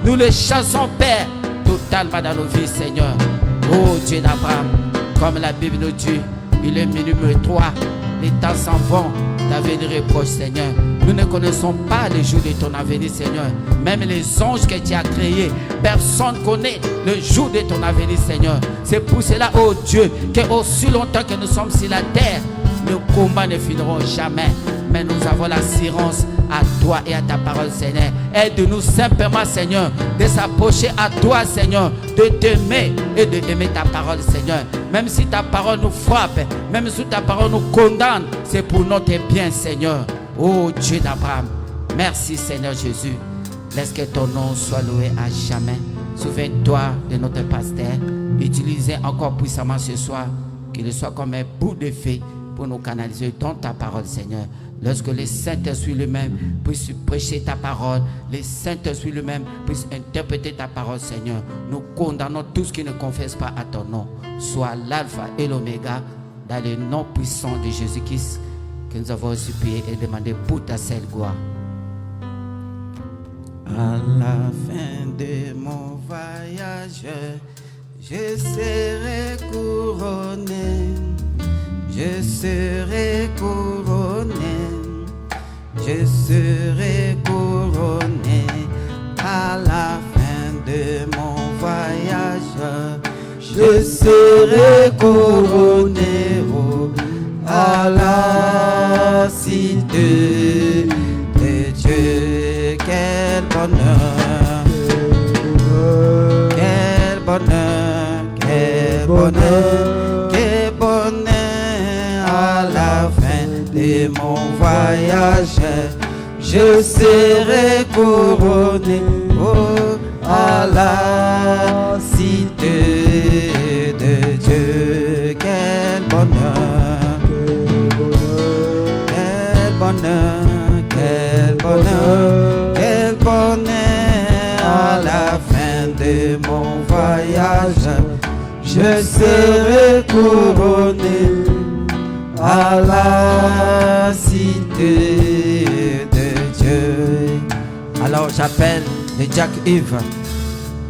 Nous les chassons, Père, totalement dans nos vies, Seigneur. Oh Dieu d'Abraham, comme la Bible nous dit, il est minuit 3, les temps s'en vont, l'avenir est proche, Seigneur. Nous ne connaissons pas les jours de ton avenir, Seigneur. Même les anges que tu as créés, personne ne connaît le jour de ton avenir, Seigneur. C'est pour cela, oh Dieu, que aussi longtemps que nous sommes sur la terre, nos combats ne finiront jamais. Mais nous avons l'assurance à toi et à ta parole, Seigneur. Aide-nous simplement, Seigneur, de s'approcher à toi, Seigneur, de t'aimer et d'aimer ta parole, Seigneur. Même si ta parole nous frappe, même si ta parole nous condamne, c'est pour notre bien, Seigneur. Oh Dieu d'Abraham, merci, Seigneur Jésus. Laisse que ton nom soit loué à jamais. Souviens-toi de notre pasteur. Utilisez encore puissamment ce soir, qu'il soit comme un bout de feu pour nous canaliser dans ta parole, Seigneur. Lorsque le Saint-Esprit lui-même puisse prêcher ta parole, le Saint-Esprit lui-même puisse interpréter ta parole, Seigneur. Nous condamnons tout ce qui ne confesse pas à ton nom. Sois l'alpha et l'oméga, dans le nom puissant de Jésus-Christ, que nous avons supplié et demandé pour ta seule gloire. À la fin de mon voyage, je serai couronné. Je serai couronné, je serai couronné à la fin de mon voyage. Je serai couronné à la cité de Dieu. Quel bonheur, quel bonheur, quel bonheur, quel bonheur. À la fin de mon voyage, je serai couronné à la cité de Dieu. Quel bonheur, quel bonheur, quel bonheur, quel bonheur. À la fin de mon voyage, je serai couronné à la cité de Dieu. Alors j'appelle le Jack Yves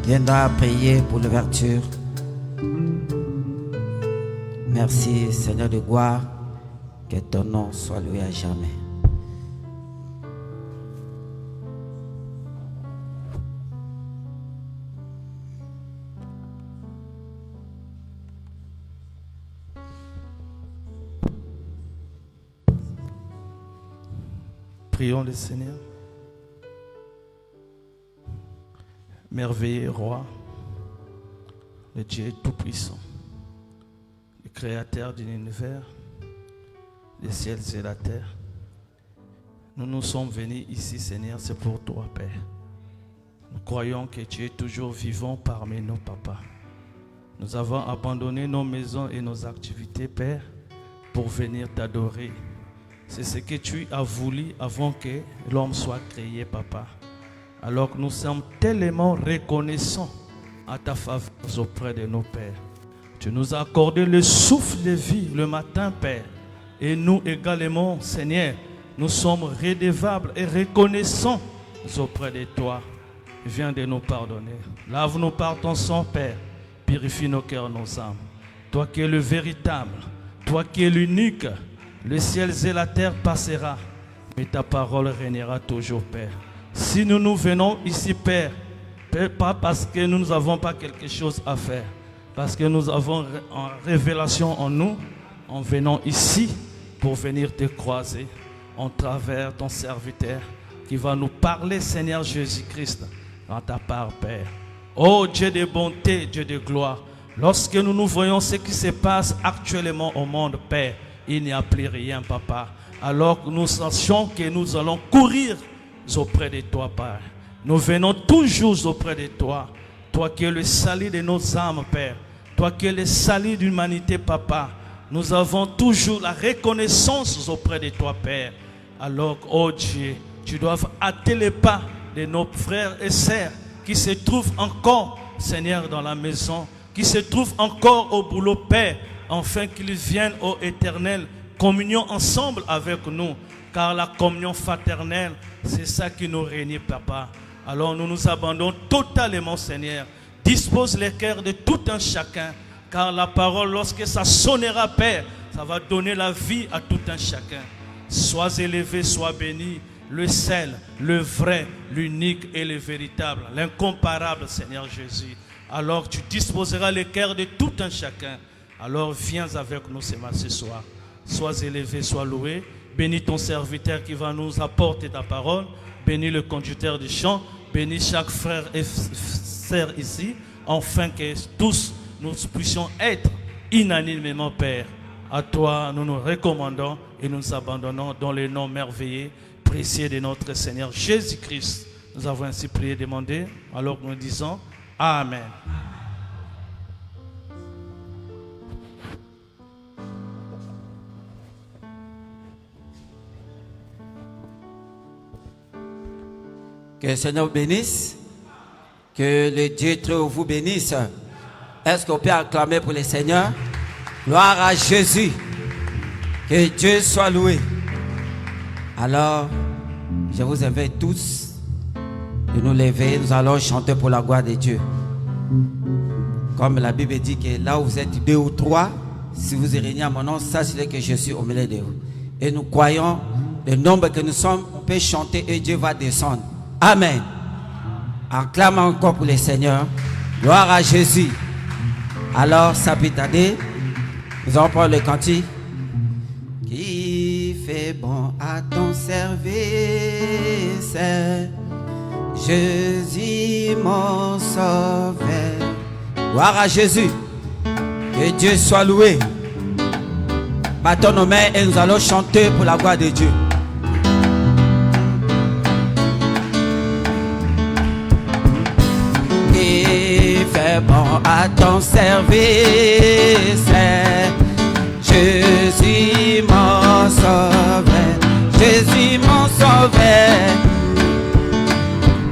qui viendra prier pour l'ouverture. Merci Seigneur de gloire, que ton nom soit loué à jamais. Prions le Seigneur. Merveilleux roi, le Dieu tout-puissant, le créateur de l'univers, les ciels et la terre. Nous nous sommes venus ici, Seigneur, c'est pour toi, Père. Nous croyons que tu es toujours vivant parmi nous, Papa. Nous avons abandonné nos maisons et nos activités, Père, pour venir t'adorer. C'est ce que tu as voulu avant que l'homme soit créé, Papa. Alors que nous sommes tellement reconnaissants à ta faveur auprès de nos pères. Tu nous as accordé le souffle de vie le matin, Père. Et nous également, Seigneur, nous sommes redevables et reconnaissants auprès de toi. Viens de nous pardonner. Lave-nous par ton sang, Père. Purifie nos cœurs, nos âmes. Toi qui es le véritable, toi qui es l'unique, le ciel et la terre passera, mais ta parole régnera toujours, Père. Si nous venons ici, Père, pas parce que nous n'avons pas quelque chose à faire, parce que nous avons une révélation en nous, en venant ici pour venir te croiser en travers ton serviteur qui va nous parler, Seigneur Jésus-Christ, dans ta part, Père. Oh Dieu de bonté, Dieu de gloire, lorsque nous voyons ce qui se passe actuellement au monde, Père, il n'y a plus rien, Papa. Alors que nous sachions que nous allons courir auprès de toi, Père. Nous venons toujours auprès de toi. Toi qui es le salut de nos âmes, Père. Toi qui es le salut de l'humanité, Papa. Nous avons toujours la reconnaissance auprès de toi, Père. Alors, oh Dieu, tu dois hâter les pas de nos frères et sœurs qui se trouvent encore, Seigneur, dans la maison, qui se trouvent encore au boulot, Père, afin qu'ils viennent au éternel, communion ensemble avec nous, car la communion fraternelle, c'est ça qui nous réunit, Papa. Alors nous nous abandonnons totalement, Seigneur. Dispose les cœurs de tout un chacun, car la parole, lorsque ça sonnera, Père, ça va donner la vie à tout un chacun. Sois élevé, sois béni, le seul, le vrai, l'unique et le véritable, l'incomparable, Seigneur Jésus. Alors tu disposeras les cœurs de tout un chacun. Alors viens avec nous ce soir. Sois élevé, sois loué. Bénis ton serviteur qui va nous apporter ta parole. Bénis le conducteur du chant. Bénis chaque frère et sœur ici. Afin que tous nous puissions être unanimement, Père. À toi, nous nous recommandons et nous nous abandonnons dans le nom merveilleux, précieux de notre Seigneur Jésus-Christ. Nous avons ainsi prié et demandé. Alors nous disons Amen. Que le Seigneur vous bénisse. Que le Dieu très haut vous bénisse. Est-ce qu'on peut acclamer pour le Seigneur? Gloire à Jésus. Que Dieu soit loué. Alors, je vous invite tous de nous lever. Nous allons chanter pour la gloire de Dieu. Comme la Bible dit que là où vous êtes 2 ou 3, si vous réunissez à mon nom, sachez que je suis au milieu de vous. Et nous croyons, le nombre que nous sommes, on peut chanter et Dieu va descendre. Amen. Acclamons encore pour le Seigneur. Gloire à Jésus. Alors, ça peut tarder. Nous allons prendre le cantique. Qui fait bon à ton service, Jésus mon sauveur. Gloire à Jésus. Que Dieu soit loué. Battons nos mains et nous allons chanter pour la gloire de Dieu. Fais bon à ton service, Jésus mon sauveur, Jésus mon sauveur,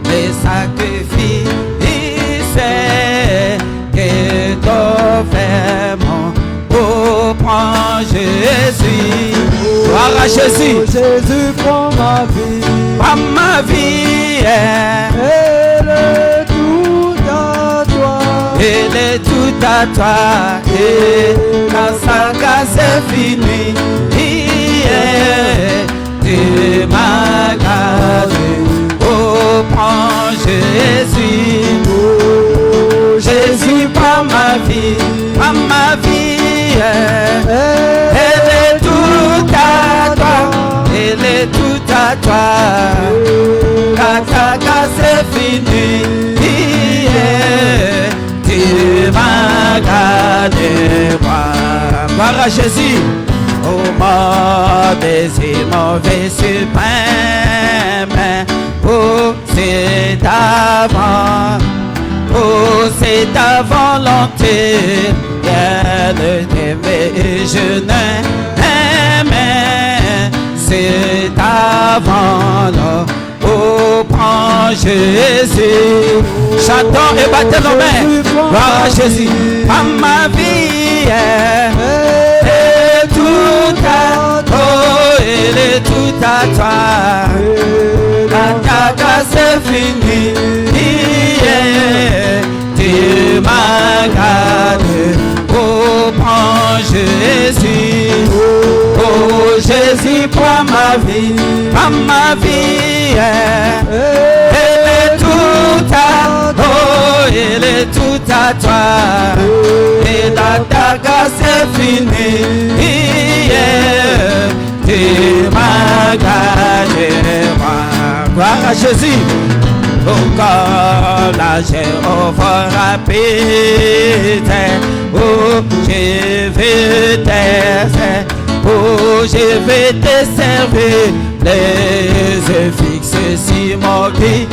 les sacrifices que t'offres mon prends Jésus, gloire à Jésus, Jésus prend ma vie, prends ma vie, et le tout à toi, il est tout à toi, et quand sa grâce est finie, tu m'as gardé, oh prends Jésus, oh, Jésus prends ma vie, elle est tout à toi, elle est tout à toi, quand ta grâce est finie, tu m'as gardé, moi. Gloire à Jésus. Oh mauvais et mauvais suprême, oh c'est avant, oh c'est ta volonté, de t'aimer et je n'aime, c'est avant là. Oh, prends Jésus. Chantons et battez nos mains. Gloire à Jésus. À ma vie, elle est tout à toi. Oh, elle est tout à toi. Quand ta grâce est finie, tu m'as gardé. Oh, prends Jésus. Oh, Jésus, prends ma vie. Prends ma vie. Elle est tout à toi, oh, elle est tout à toi, et dans ta grâce est finie, tu m'as gardé, gloire à Jésus, oh comme la Jéhovah rapide, oh je vais te, oh je vais te servir, les yeux fixés sur mon guide,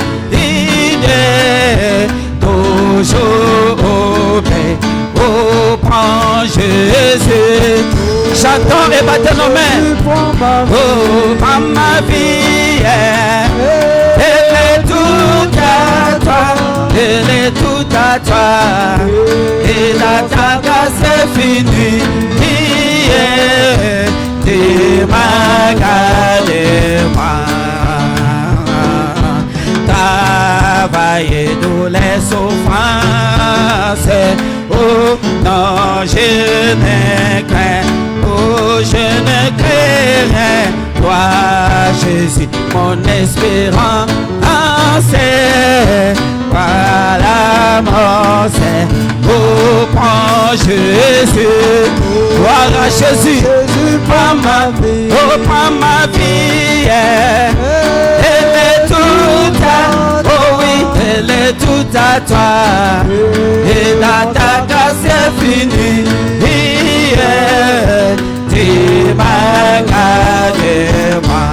toujours au paix, oh prends Jésus, chantons et battez nos mains, oh prends ma vie, elle est tout à toi, elle est tout à toi, et la ta grâce est finie, tu m'as gardé, moi. Ta et toutes les souffrances. Oh non, je ne crains, oh je ne crains rien. Toi, Jésus, mon espérance, par la mort, c'est oh prends Jésus, gloire à Jésus, prends ma vie, oh prends ma vie, elle est toute à, oh oui, elle est toute à toi, et dans ta grâce c'est fini, tu m'as gardé moi.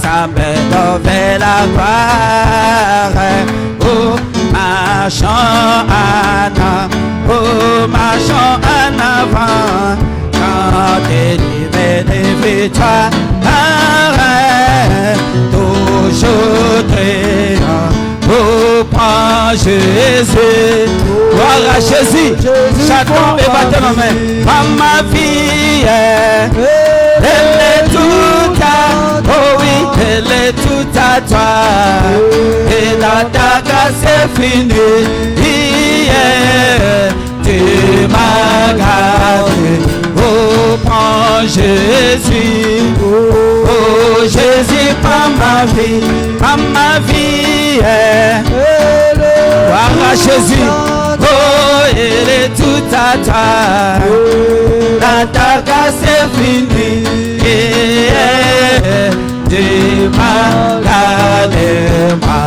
Ça me donne la gloire. Oh, marchons en avant. Quand délivre des victoires, toujours trayant. Oh, prends Jésus. Gloire à Jésus. Chacun est battu nos mains. Prends ma vie. Elle est toute à, oh oui, elle est toute à toi. Et dans ta grâce c'est fini. Tu m'as gardé. Oh, prends Jésus. Oh, Jésus, prends ma vie. Prends ma vie. Gloire à Jésus. Oh, elle est toute à toi. Dans ta grâce c'est fini. Tu m'as gardé moi.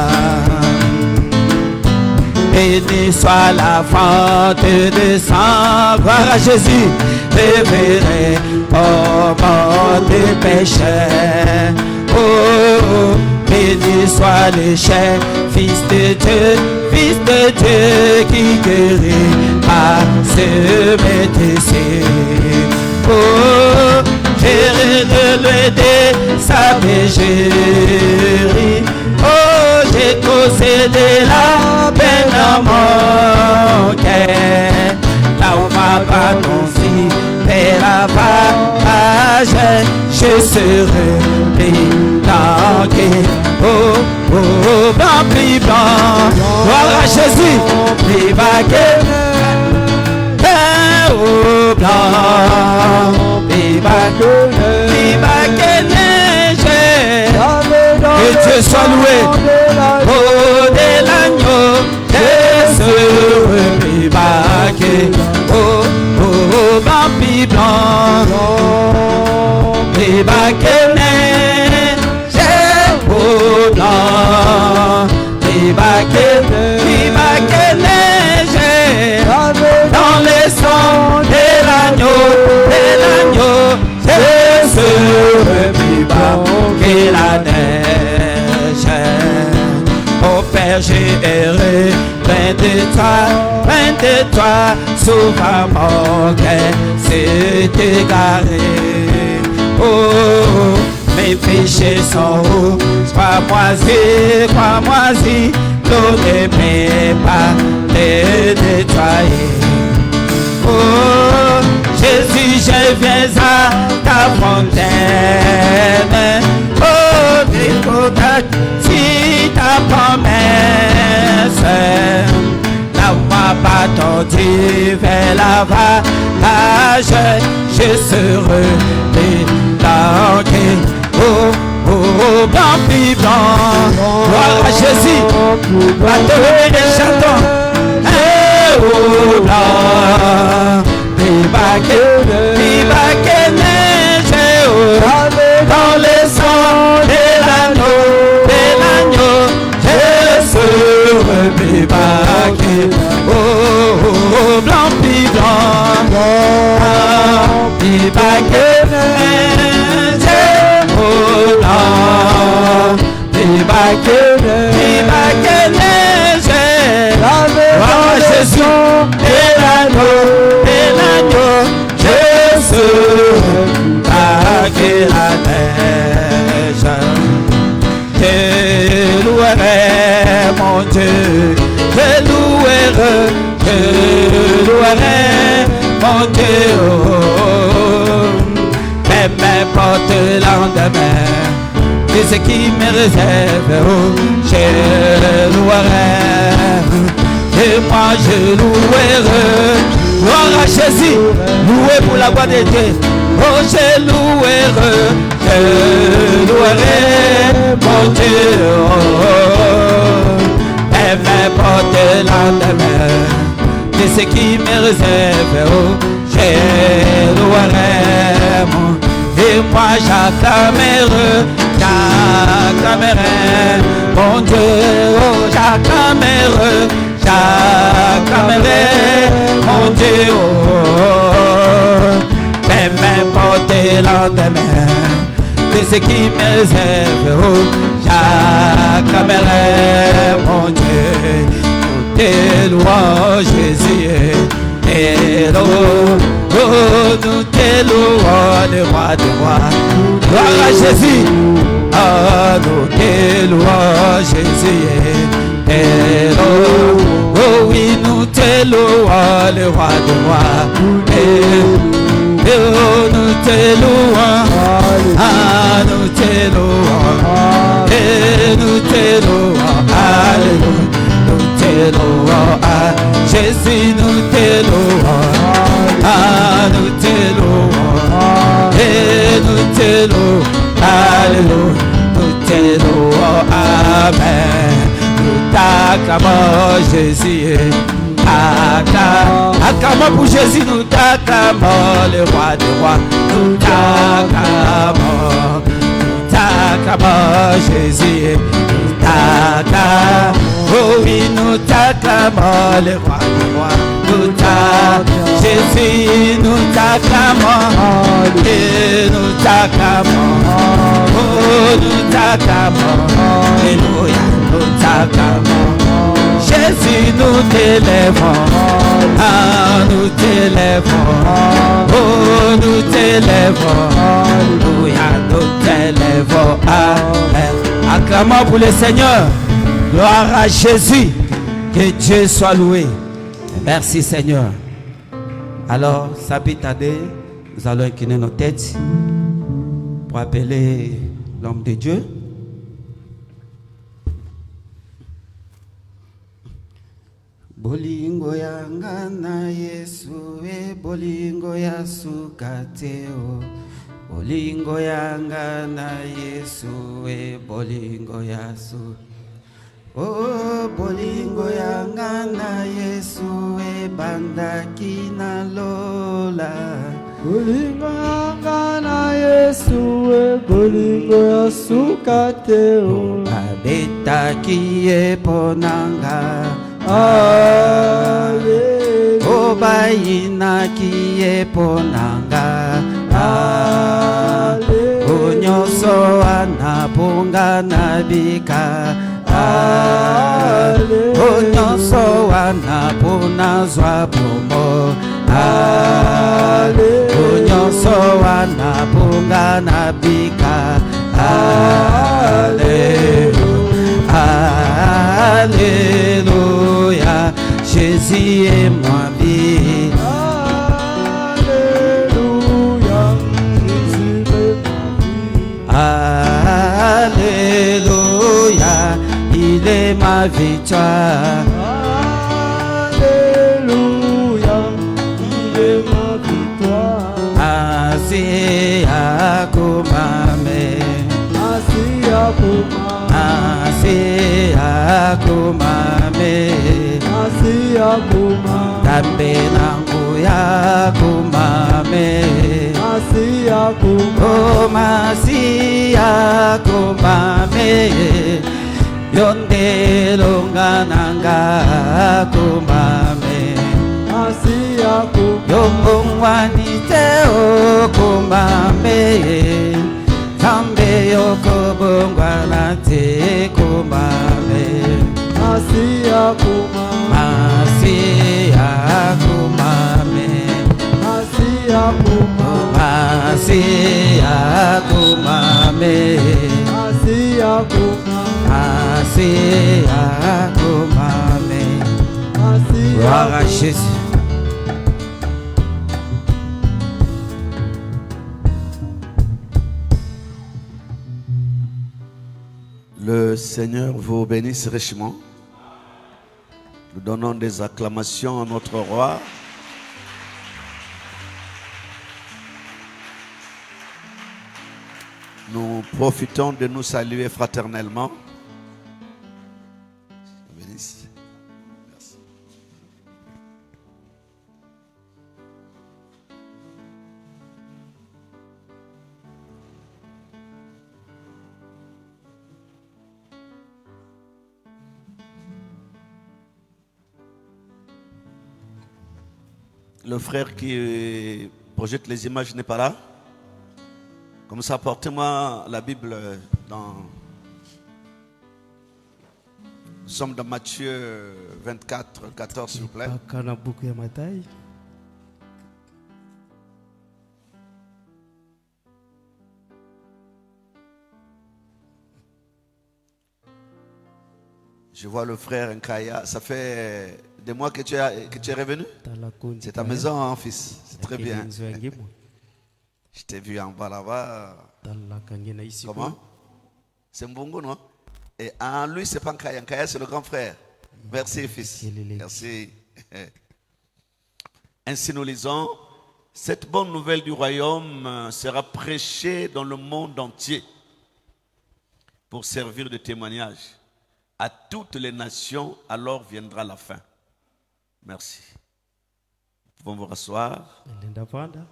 Béni soit la fente de sang, gloire à Jésus, révéré au mort des pécheurs. Oh, béni soit le chef, fils de Dieu qui guérit à ce médecin. Oh, j'ai de l'aider sa pécherie. Oh, j'ai causé de la peine à mon cœur. Là où ma bâton si fait la page, je serai blanqué. Oh, oh, blanc, plus blanc. Gloire à Jésus, plus vagué. Oh, blanc, viva que neige. Que Dieu soit loué. Oh, de l'agneau, heureux, viva que. Oh, oh, blanc, blanc, viva que neige. Oh, blanc, viva que neige. Dans les sons de l'agneau, Jésus, viva que la neige. Oh Père, j'ai erré, loin de toi, souvent mon cœur s'est égaré. Oh, mes péchés sont hauts, crois moi si, l'eau ne m'est pas nettoyer. Oh, Jésus, je viens à ta fontaine. Oh, découvre si ta promesse. Là où ma bâton vers la vallage, je serai blanqué. Oh, oh, blanc, blanc. Gloire à Jésus. Va te lever des chatons. Oh, blanc. Viva que neige, dans les sons de l'agneau, Jésus, viva que, oh, blanc, blanc, viva que neige, oh, blanc, viva que neige, oh, Jésus, de l'agneau, Jésus, que la neige. Te louerai, mon Dieu, te louerai, mon Dieu. Même n'importe le lendemain, que ce qui me réserve, oh, je louerai. Et moi je louerai. Gloire à Jésus, loué pour la gloire de Dieu. Oh, je louerai, mon Dieu. Et m'importe l'endemain de ce qui me réserve, oh, je louerai. Et moi j'acclamerai, mon Dieu, oh, j'acclamerai, mon Dieu, oh, et m'importe l'endemain de ce qui me réserve, oh, j'acclamerai, mon Dieu, pour tes louanges, Jésus, et nous te louons, le roi des rois. Gloire à Jésus. Oh, nous te louons, Jésus. Et oh oui, nous te louons, le roi des rois. Et oh, nous te louons. Ah, nous te louons. Et nous te louons. Alléluia. Nous te louons. Ah, Jésus, nous te louons. Ah, nous te louons, et nous te louons, alléluia, nous te louons, amen. Nous t'acclamons, Jésus, acclamons pour Jésus, nous t'acclamons, le roi des rois, nous t'acclamons, Jésus, nous t'acclamons, oh oui, nous t'acclamons, le roi des rois. Jésus, nous t'acclamons, et nous t'acclamons, oh, nous t'acclamons, alléluia, nous t'acclamons, Jésus, nous t'élèvons, ah, nous t'élèvons, oh, nous t'élèvons, alléluia, nous t'élèvons, amen. Acclamons pour le Seigneur, gloire à Jésus, que Dieu soit loué. Merci Seigneur. Alors, sans plus tarder, nous allons incliner nos têtes pour appeler l'homme de Dieu. Bolingo yanga na Yesu e bolingo ya sukateo. Bolingo yanga na Yesu e bolingo ya su. Oh, bolingo yanga na Yesu e bandaki na lola. Bolingo yanga na Yesu e bolingo ya sukateo. Abetaki e ponanga. Alleluia. O bayinaki e ponanga. Alleluia. O nyoso anaponga na bika. O nyoso wanapona zwa bomo. O nyoso wanaponga na bika. Alléluia, Jésus est ma vie. Alléluia, Jésus est ma vie. Alléluia, il est ma victoire. Alléluia, il est ma victoire. Asiya kumame, Asiya kumame, Asiya kumame, Asiya kumame, Tambe nangu ya kumame, Asiya kumame, oh Masiya kumame, yonde longananga kumame, Asiya kumame, yombongwanite o kumame, Tambe yokobongwanate kumame, Asiya kumame, Masiya kumame, Asiya kumame, Masiya kumame, Asiya kumame, Masiya kumame. Gloire à Jésus. Seigneur vous bénisse richement. Nous donnons des acclamations à notre roi. Nous profitons de nous saluer fraternellement. Bénisse. Merci. Le frère qui projette les images n'est pas là. Comme ça, apportez-moi la Bible dans... Nous sommes dans Matthieu 24, 14, s'il vous plaît. mpaka na buku ya Mathayo. Je vois le frère Nkaya. Ça fait des mois que tu es revenu. Tala kundi C'est ta kaya. maison, hein, fils. C'est très bien. Yakilinzo ya ngimo. Je t'ai vu en bas là-bas. Tala kange na isi Comment? C'est Mbongo, non? Et en lui, c'est pas Nkaya. Nkaya, c'est le grand frère. Merci, fils. Merci. Ainsi nous lisons, cette bonne nouvelle du royaume sera prêchée dans le monde entier pour servir de témoignage à toutes les nations, alors viendra la fin. Merci. Nous pouvons vous rasseoir. Nenda panda.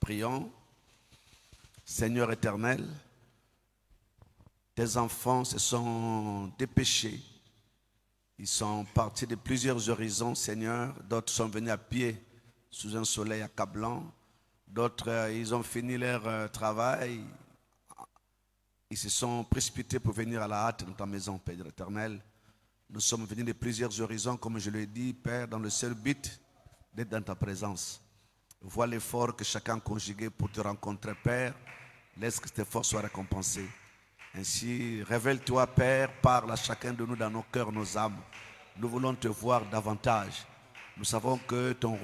Prions. Seigneur éternel, tes enfants se sont dépêchés. Ils sont partis de plusieurs horizons, Seigneur. D'autres sont venus à pied sous un soleil accablant. D'autres, ils ont fini leur travail. Ils se sont précipités pour venir à la hâte dans ta maison, Père éternel. Nous sommes venus de plusieurs horizons, comme je l'ai dit, Père, dans le seul but d'être dans ta présence. Vois l'effort que chacun a conjugué pour te rencontrer, Père. Laisse que cet effort soit récompensé. Ainsi, révèle-toi, Père, parle à chacun de nous dans nos cœurs, nos âmes. Nous voulons te voir davantage. Nous savons que ton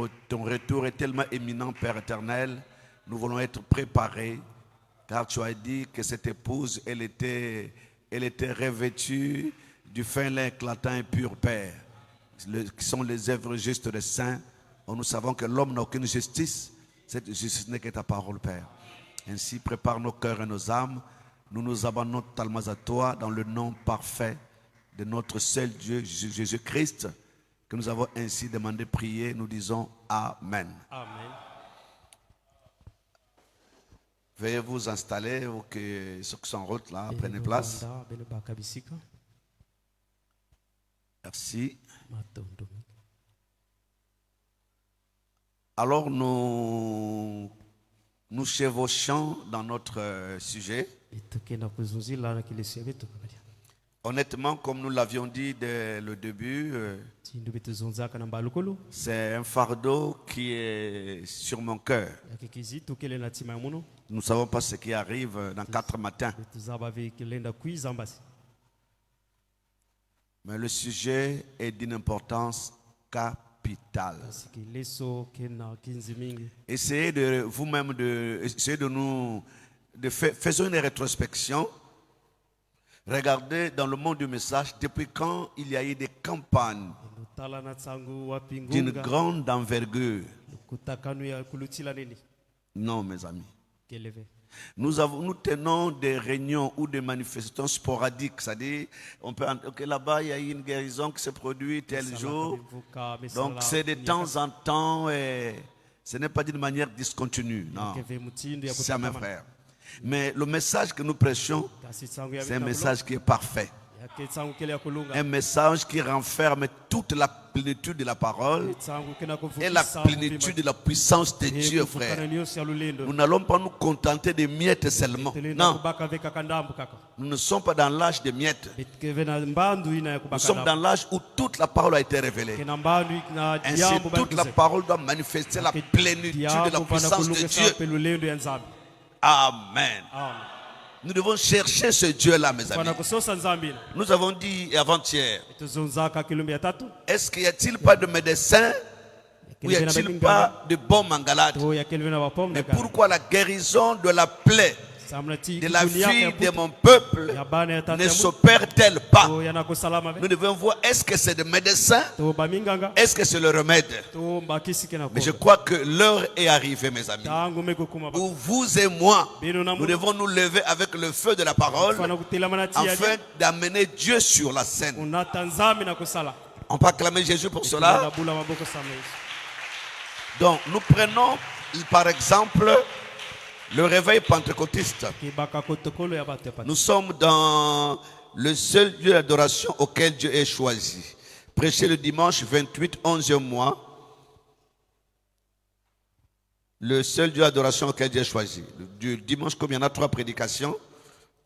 retour est tellement éminent, Père éternel. Nous voulons être préparés, car tu as dit que cette épouse, elle était revêtue du fin lin éclatant et pur, Père, qui sont les œuvres justes des saints. Nous savons que l'homme n'a aucune justice. Cette justice n'est que ta parole, Père. Ainsi, prépare nos cœurs et nos âmes. Nous nous abandonnons totalement à toi dans le nom parfait de notre seul Dieu, Jésus-Christ, que nous avons ainsi demandé prier. Nous disons Amen. Amen. Veuillez vous installer, ou que ceux qui sont en route là, prenez place. Merci. Alors nous chevauchons dans notre sujet. Honnêtement, comme nous l'avions dit dès le début, c'est un fardeau qui est sur mon cœur. Nous ne savons pas ce qui arrive dans 4 matins. Mais le sujet est d'une importance capitale. Essayez de vous-même faisons une rétrospection. Regardez dans le monde du message, depuis quand il y a eu des campagnes d'une grande envergure. Non, mes amis. Nous tenons des réunions ou des manifestations sporadiques. C'est-à-dire, on peut que là-bas, il y a eu une guérison qui s'est produite tel jour. Donc, c'est de temps en temps et ce n'est pas d'une manière discontinue. Non, c'est mes frères. Mais le message que nous prêchons, c'est un message qui est parfait. Un message qui renferme toute la plénitude de la parole et la plénitude de la puissance de Dieu, frère. Nous n'allons pas nous contenter des miettes seulement. Non. Nous ne sommes pas dans l'âge des miettes. Nous sommes dans l'âge où toute la parole a été révélée. Ainsi, toute la parole doit manifester la plénitude de la puissance de Dieu. Amen. Nous devons chercher ce Dieu-là, mes amis. Nous avons dit avant-hier, est-ce qu'il n'y a-t-il pas de médecin ou n'y a-t-il pas de bons mangalades? Mais pourquoi la guérison de la plaie de la vie de mon peuple ne s'opère-t-elle pas? Nous devons voir, est-ce que c'est des médecins? Est-ce que c'est le remède? Mais je crois que l'heure est arrivée, mes amis, où vous et moi, nous devons nous lever avec le feu de la parole afin d'amener Dieu sur la scène. On peut acclamer Jésus pour cela. Donc nous prenons par exemple le réveil pentecôtiste. Nous sommes dans le seul lieu d'adoration auquel Dieu est choisi. Prêcher le dimanche 28, 11e mois. Le seul lieu d'adoration auquel Dieu est choisi. Du dimanche, comme il y en a 3 prédications,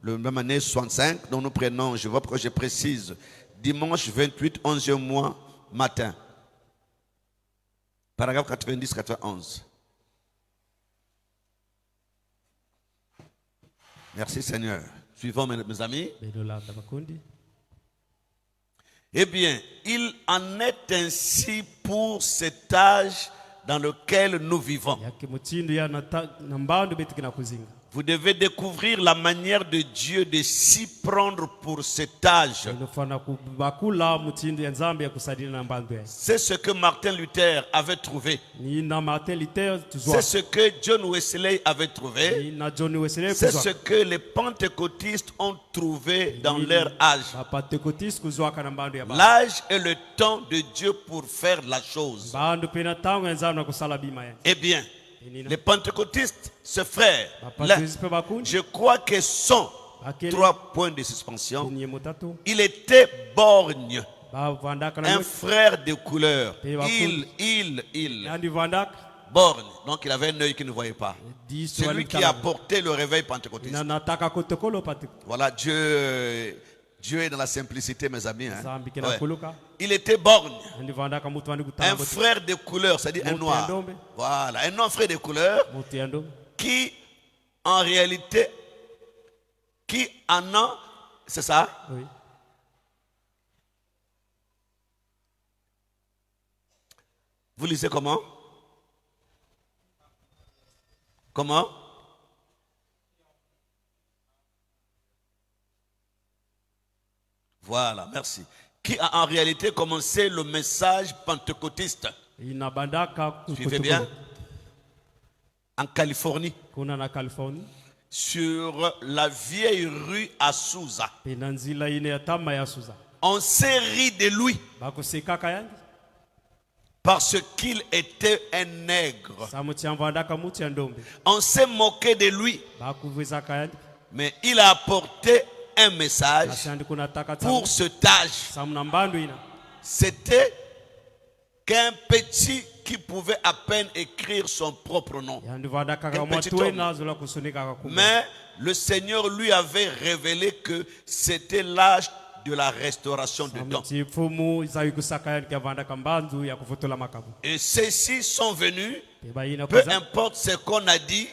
le même année 65, donc nous prenons, je vois pourquoi je précise, dimanche 28, 11e mois, matin. Paragraphe 90-91. Merci Seigneur. Suivons mes amis. Eh bien, il en est ainsi pour cet âge dans lequel nous vivons. Vous devez découvrir la manière de Dieu de s'y prendre pour cet âge. C'est ce que Martin Luther avait trouvé. C'est ce que John Wesley avait trouvé. C'est ce que les pentecôtistes ont trouvé dans leur âge. L'âge est le temps de Dieu pour faire la chose. Eh bien, les pentecôtistes, ce frère, là, je crois que sont 3 points de suspension. Il était borgne, un frère de couleur. Il. Borgne, donc il avait un œil qui ne voyait pas. C'est lui qui a porté le réveil pentecôtiste. Voilà, Dieu est dans la simplicité, mes amis. Hein? Ouais. Il était borgne. Un frère de couleur, c'est-à-dire un noir. Voilà, un noir frère de couleur qui, en réalité, qui en a, c'est ça? Oui. Vous lisez comment? Comment? Voilà, merci. Qui a en réalité commencé le message pentecôtiste. Suivez bien. En Californie. Sur la vieille rue Azusa. On s'est ri de lui. Parce qu'il était un nègre. On s'est moqué de lui. Mais il a apporté un message pour cet âge. C'était qu'un petit qui pouvait à peine écrire son propre nom. Mais le Seigneur lui avait révélé que c'était l'âge de la restauration de temps. Et ceux-ci sont venus, peu importe ce qu'on a dit,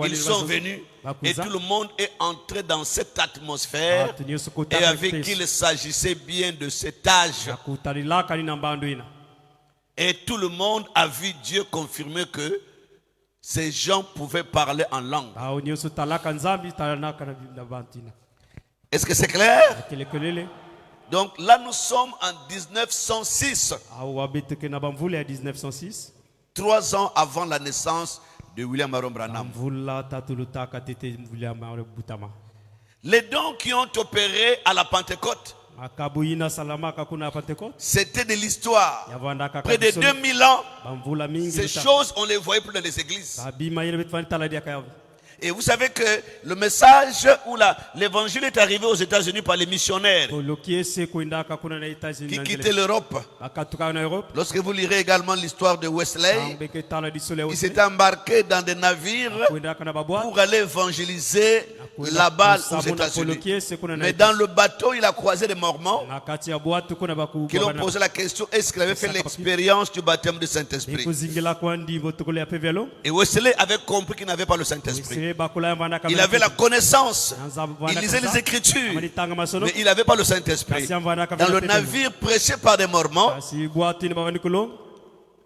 ils sont venus et tout le monde est entré dans cette atmosphère et avec qui il s'agissait bien de cet âge. Et tout le monde a vu Dieu confirmer que ces gens pouvaient parler en langue. Est-ce que c'est clair? Donc là nous sommes en 1906. 3 ans avant la naissance de William Aaron Branham. Les dons qui ont opéré à la Pentecôte, c'était de l'histoire. Près de 2000 ans, ces choses on les voyait plus dans les églises. Et vous savez que le message ou l'évangile est arrivé aux États-Unis par les missionnaires qui quittaient l'Europe. Lorsque vous lirez également l'histoire de Wesley, il s'est embarqué dans des navires pour aller évangéliser là-bas aux États-Unis. Mais dans le bateau, il a croisé des Mormons qui lui ont posé la question, est-ce qu'il avait fait l'expérience du baptême du Saint-Esprit? Et Wesley avait compris qu'il n'avait pas le Saint-Esprit. Il avait la connaissance, il lisait les Écritures, mais il n'avait pas le Saint-Esprit. Dans le navire prêché par des Mormons,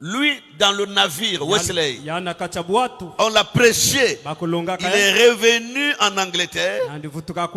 Lui, dans le navire, Wesley, yana kachabwatu on l'a prêché. bakulonga Il est revenu en Angleterre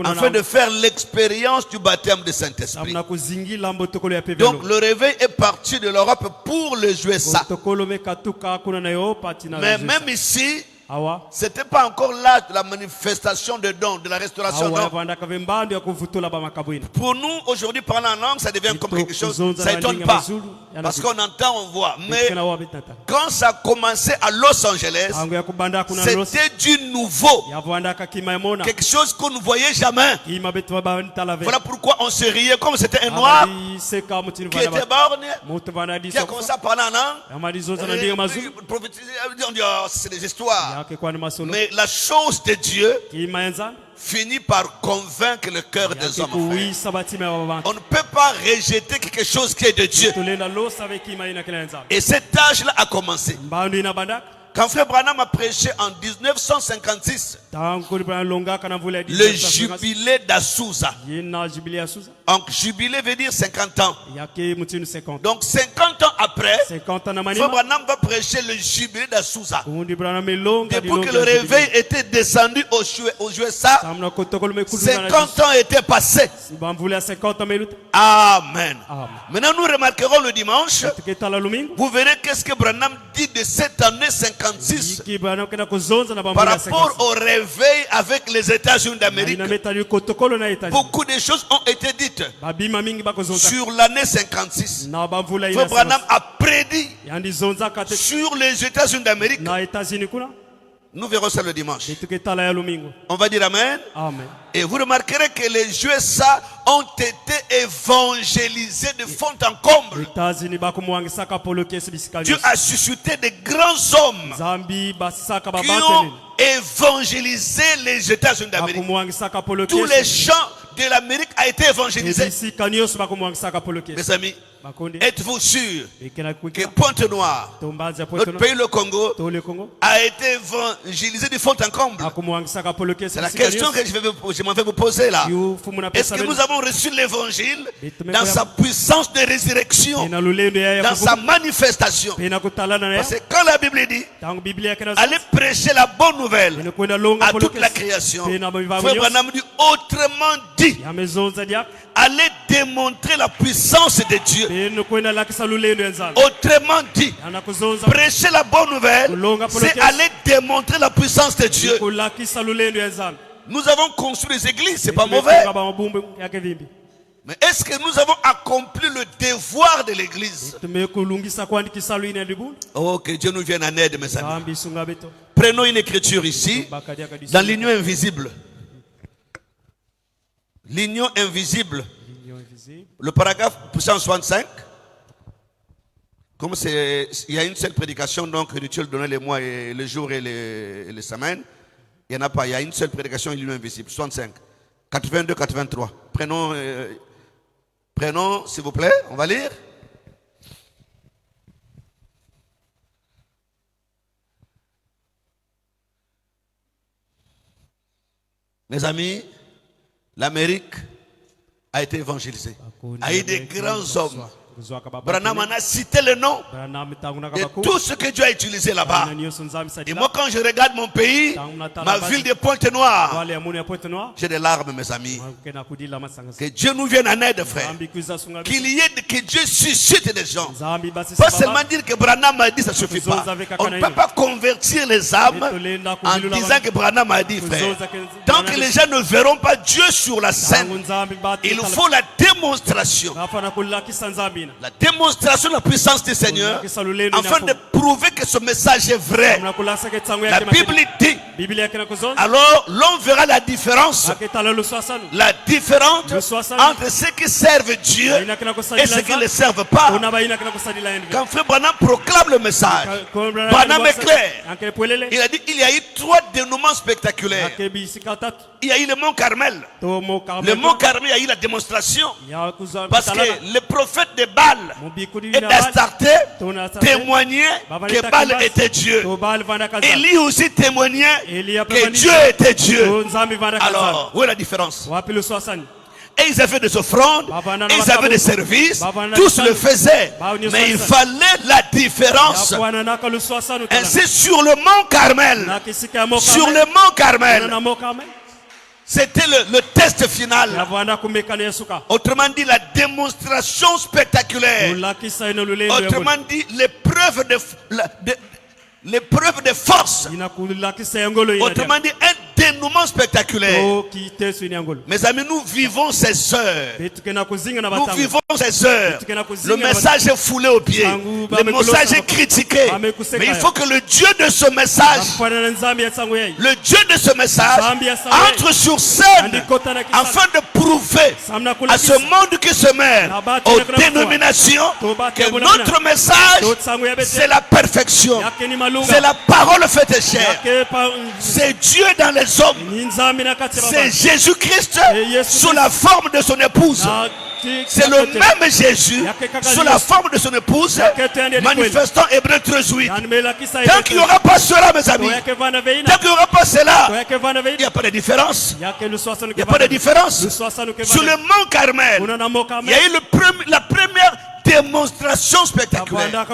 afin de faire l'expérience du baptême de Saint-Esprit. amna kuzingila mbotokolo ya pevelo. Donc le réveil est parti de l'Europe pour le USA. Botokolo mekatuka kuna na yo patina. Mais même ici, awa ce n'était pas encore l'âge de la manifestation de dons, de la restauration. awa Non. vanda kavembando ya kuvutula ba makabwini. Pour nous, aujourd'hui, parler en langue, ça devient comme quelque chose, Zonza ça na n'étonne linga pas. mazulu, yana Parce ki- qu'on entend, on voit. Mais Kana wa betata. quand ça a commencé à Los Angeles, Angu ya kubanda kuna los c'était du nouveau. ya vanda kakima yamona. Quelque chose qu'on ne voyait jamais. Kima betwa ba ntalave. Voilà pourquoi on se riait comme c'était un noir Seka mutini qui vanda était ba. borgne, Mutu vanda di qui a commencé à parler en langue. Amadi zonza na linga mazulu. Prophétiser, on dit, oh, c'est des histoires. Yake kwa ni masolo. Mais la chose de Dieu Kima yanza. finit par convaincre le cœur des Yake hommes. Frère. kuwisa batima ya babantu. On ne peut pas rejeter quelque chose qui est de Dieu. Tulenda losa ve kima ina kila yanza. Et cet âge-là a commencé. Mbandu ina bandaka. Quand Frère Branham a prêché en 1956, Tangu kwa longa kana vule di. le jubilé d'Azusa. Yina jubilé asuza. Donc, jubilé veut dire 50 ans. Yake mutini 50. Donc, 50 ans après, 50 na Frère manima. Branham va prêcher le jubilé d'Azusa. Kundi brana melonga di Depuis que longa. le réveil était descendu aux USA, Samna kotokolo mekudu 50 ans étaient passés. Bamvule ya 50 melut. Amen. Amen. Maintenant, nous remarquerons le dimanche, Tuketa la lumingo. vous verrez qu'est-ce que Branham dit de cette année 56 Iki brana kana kuzonza na par bamvule ya rapport 50. au réveil avec les États-Unis d'Amérique. Ina meta di kotokolo na itaji. Beaucoup de choses ont été dites Babima mingi bakozonza. sur l'année 56. Na bamvula Frère ina. Branham a prédit Yandi zonza kate. sur les États-Unis d'Amérique. Na États-Unis kuna. Nous verrons ça le dimanche. Tuketa la ya lumingo. On va dire Amen. Amen. Et vous remarquerez que les USA ont été évangélisés de fond en comble. États-Unis bakumwangisa kapolo kesi bisikali. Dieu a suscité de grands hommes Zambi basaka qui babatene. ont évangélisé les États-Unis d'Amérique. Bakumwangisa kapolo Tous les kesi. champs de l'Amérique ont été évangélisés. Bisika nyos bakumwangisa kapolo kesi. Mes amis, Bakundi. êtes-vous sûrs Ekena que kuika. Pointe-Noire, Tombaza notre potono. pays, le Congo, Tole Congo. a été évangélisé de fond en comble? Bakumwangisa kapolo kesi. C'est la question que je m'en vais vous poser là. Est-ce que nous avons reçu l'évangile dans sa puissance de résurrection, dans sa manifestation? Parce que quand la Bible dit, allez prêcher la bonne nouvelle à toute la création, Frère Branham dit, autrement dit, allez démontrer la puissance de Dieu. Autrement dit, prêcher la bonne nouvelle, c'est aller démontrer la puissance de Dieu. Nous avons construit des églises, c'est pas mauvais. Mais est-ce que nous avons accompli le devoir de l'église? Oh, que Dieu nous vienne en aide, mes amis. Prenons une écriture ici, dans l'union invisible. L'union invisible. Le paragraphe 165. Comme il y a une seule prédication, donc inutile de donner les mois et les jours et les semaines. Il n'y en a pas, il y a une seule prédication, l'union invisible. 65. 82, 83. Prenons, s'il vous plaît, on va lire. Mes amis, l'Amérique a été évangélisée. A eu des grands hommes. Branham a cité le nom de tout ce que Dieu a utilisé là-bas. Et moi, quand je regarde mon pays, ma ville de Pointe-Noire, j'ai des larmes, mes amis. Que Dieu nous vienne en aide, frère. Que Dieu suscite des gens. Pas seulement dire que Branham a dit, ça ne suffit pas. On ne peut pas convertir les âmes en disant que Branham a dit, frère. Tant que les gens ne verront pas Dieu sur la scène, il faut la démonstration. La démonstration de la puissance du Seigneur, afin de prouver que ce message est vrai. La Bible dit, alors l'on verra la différence. La différence entre ceux qui servent Dieu et ceux qui ne le servent pas. Quand Frère Branham proclame le message, Branham est clair. Il a dit, il y a eu 3 dénouements spectaculaires. Il y a eu le mont Carmel. Le mont Carmel, il y a eu la démonstration. Parce que le prophète de Baal et d'Astarté témoignaient que Baal était Dieu. Élie aussi témoignait que Dieu était Dieu. Alors, où est la différence? Et ils avaient des offrandes, et ils avaient des services, tous le faisaient. Mais il fallait la différence. Ainsi sur le mont Carmel, c'était le test final. Autrement dit, la démonstration spectaculaire. Autrement dit, l'épreuve de force. Autrement dit, un dénouement spectaculaire. Mes amis, nous vivons ces heures. Nous vivons ces heures. Le message est foulé aux pieds. Le message est critiqué. Mais il faut que le Dieu de ce message, entre sur scène afin de prouver à ce monde qui se mêle aux dénominations que notre message, c'est la perfection. C'est la parole faite chair. C'est Dieu dans les hommes. C'est Jésus-Christ sous la forme de son épouse. C'est le même Jésus sous la forme de son épouse, manifestant Hébreux 13:8. Tant qu'il n'y aura pas cela, mes amis, tant qu'il n'y aura pas cela, il n'y a pas de différence. Il n'y a pas de différence. Sur le mont Carmel, il y a eu la première démonstration spectaculaire.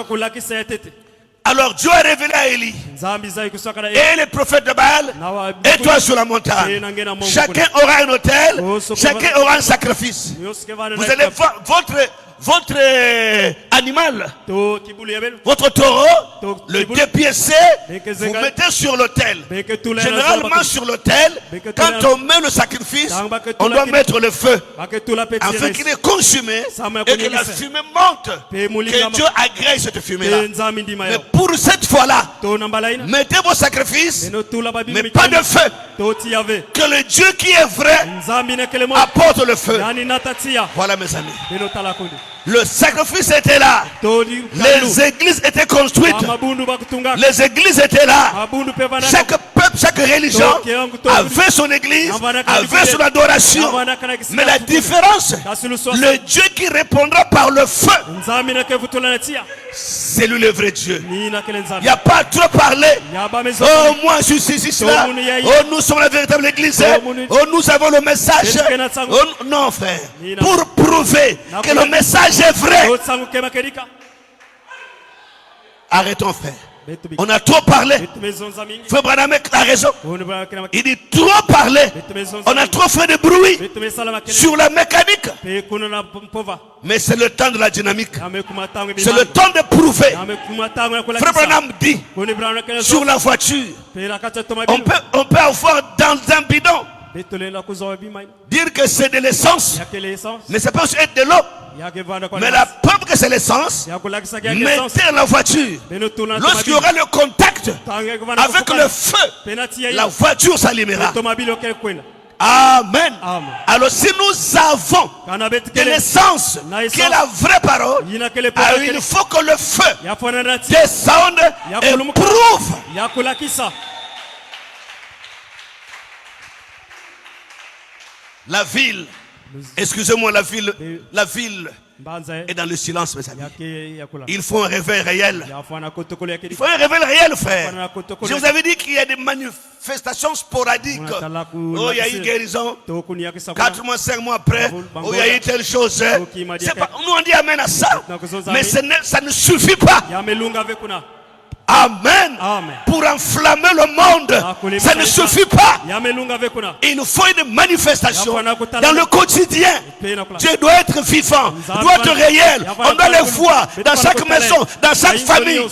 Alors Dieu a révélé à Élie et les prophètes de Baal, et toi sur la montagne. Chacun aura un autel, chacun aura un sacrifice. Vous allez voir votre animal, votre taureau, le dépiécé, vous mettez sur l'autel. Généralement sur l'autel, quand on met le sacrifice, on doit mettre le feu afin qu'il est consumé et que la fumée monte, que Dieu agrée cette fumée-là. Mais pour cette fois-là, mettez vos sacrifices, mais pas de feu. Que le Dieu qui est vrai apporte le feu. Voilà, mes amis. Le sacrifice était là. Les églises étaient construites. Les églises étaient là. Chaque peuple, chaque religion avait son église, avait son adoration. Mais la différence, le Dieu qui répondra par le feu, c'est lui le vrai Dieu. Il n'y a pas trop parlé. Oh, moi je suis ici, là. Oh, nous sommes la véritable église. Oh, nous avons le message. Oh, non, frère. Pour prouver que le message est vrai. Arrêtons, frère. On a trop parlé. Frère Branham a raison. Il dit trop parler. On a trop fait de bruit sur la mécanique. Mais c'est le temps de la dynamique. C'est le temps de prouver. Frère Branham dit sur la voiture, on peut avoir dans un bidon dire que c'est de l'essence, mais ça peut aussi être de l'eau. Mais la preuve que c'est l'essence, mettez la voiture. Lorsqu'il y aura le contact avec le feu, la voiture s'allumera. Amen. Alors si nous avons de l'essence qui est la vraie parole, alors il faut que le feu descende et prouve. La ville, excusez-moi, la ville est dans le silence, mes amis. Il faut un réveil réel. Il faut un réveil réel, frère. Je vous avais dit qu'il y a des manifestations sporadiques. Oh, il y a eu guérison. 4 mois, 5 mois après, oh, il y a eu telle chose. Pas, nous on dit amen à ça. Mais ça ne suffit pas. Amen. Pour enflammer le monde, ça ne suffit pas. Il nous faut une manifestation dans le quotidien. Dieu doit être vivant, doit être réel. On doit le voir dans chaque maison, dans chaque famille.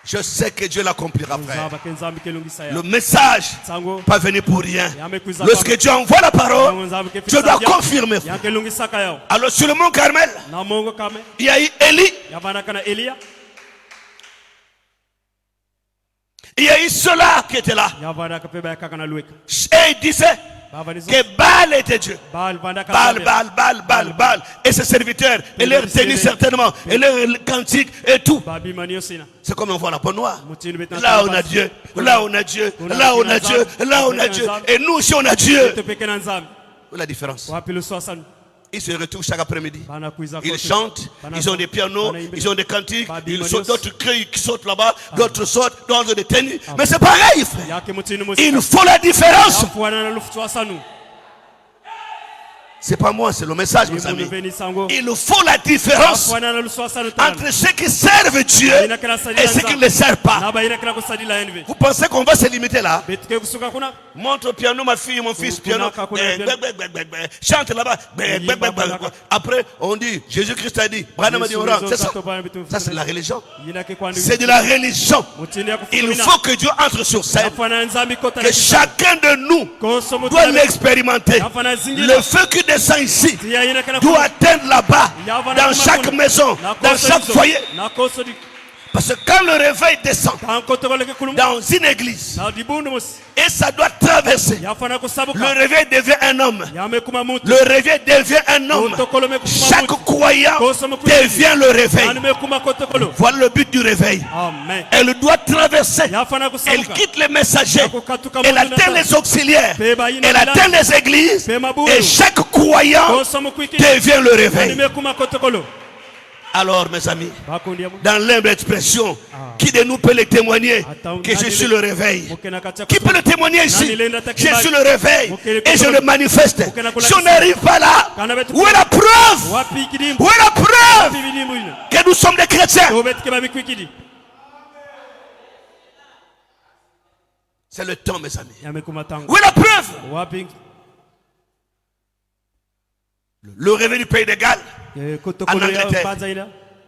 Je sais que Dieu l'accomplira, frère. Le message pas venu pour rien. Lorsque Dieu envoie la parole, Dieu doit confirmer. Alors sur le mont Carmel, il y a eu Élie. Il y a eu ceux-là qui étaient là. Et il disait que Baal était Dieu. Baal. Et ses serviteurs, et leurs tenues certainement, et leurs cantiques et tout. C'est comme on voit la peau noire. Là on a Dieu, là on a Dieu, là on a Dieu, là on a Dieu. Et nous aussi on a Dieu. Où est la différence? Ils se retrouvent chaque après-midi. Banakuiza Ils kote. chantent, ils ont des pianos, Banaimba. ils ont des cantiques, ils Babimonios. sautent, d'autres crient qui sautent là-bas, d'autres sautent, d'autres des tennis. Mais c'est pareil, frère. Yake mutini musika. Il faut la différence. Yafuana na lufutu asanu. C'est pas moi, c'est le message, mes amis. Imunu veni sango. Il faut la différence Yafuana na lufutu asanu tana. entre ceux qui servent Dieu et ceux qui ne le servent pas. Naba ina kila kusadila enve. Vous pensez qu'on va se limiter là? Betike kusuka kuna. Montre au piano, ma fille, mon fils, piano. Chante là-bas. Après, on dit, Jésus-Christ a dit, Branham a dit, on rentre. C'est ça. Ça, c'est la religion. C'est de la religion. Il faut que Dieu entre sur scène. Que chacun de nous doit l'expérimenter. Le feu qui descend ici doit atteindre là-bas, dans chaque maison, dans chaque foyer. Parce que quand le réveil descend dans une église, et ça doit traverser, le réveil devient un homme. Le réveil devient un homme. Chaque croyant devient le réveil. Voilà le but du réveil. Elle doit traverser. Elle quitte les messagers. Elle atteint les auxiliaires. Elle atteint les églises. Et chaque croyant devient le réveil. Alors, mes amis, dans l'humble expression, qui de nous peut le témoigner que je suis le réveil? Qui peut le témoigner ici? Je suis le réveil et je le manifeste. Si on n'arrive pas là, où est la preuve? Où est la preuve que nous sommes des chrétiens? C'est le temps, mes amis. Où est la preuve? Le réveil du pays de Galles. En Angleterre.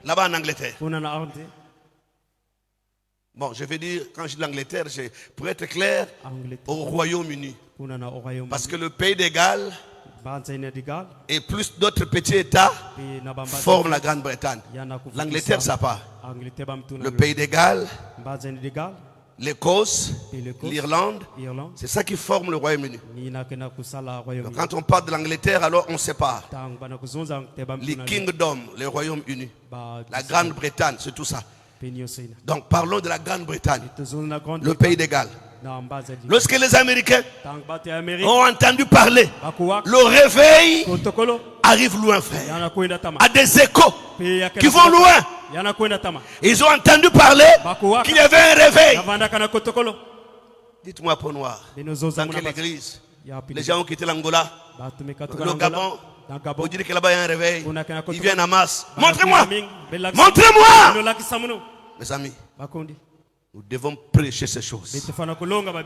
Là-bas en Angleterre. Bon, je vais dire, quand je dis l'Angleterre, pour être clair, au Royaume-Uni. Parce que le pays de Galles et plus d'autres petits États forment la Grande-Bretagne. L'Angleterre, ça part. Le pays de Galles, l'Écosse, l'Irlande, c'est ça qui forme le Royaume-Uni. Donc, quand on parle de l'Angleterre, alors on sépare. Les kingdoms, le Royaume-Uni, la Grande-Bretagne, c'est tout ça. Donc parlons de la Grande-Bretagne, le pays des Galles. Lorsque les Américains ont entendu parler, le réveil arrive loin, frère, à des échos qui vont loin. Ils ont entendu parler qu'il y avait un réveil. Dites-moi, peau noire, dans quelle église les gens ont quitté l'Angola, le Gabon, vous dites que là-bas il y a un réveil, ils viennent en masse. Montrez-moi, montrez-moi. Mes amis, nous devons prêcher ces choses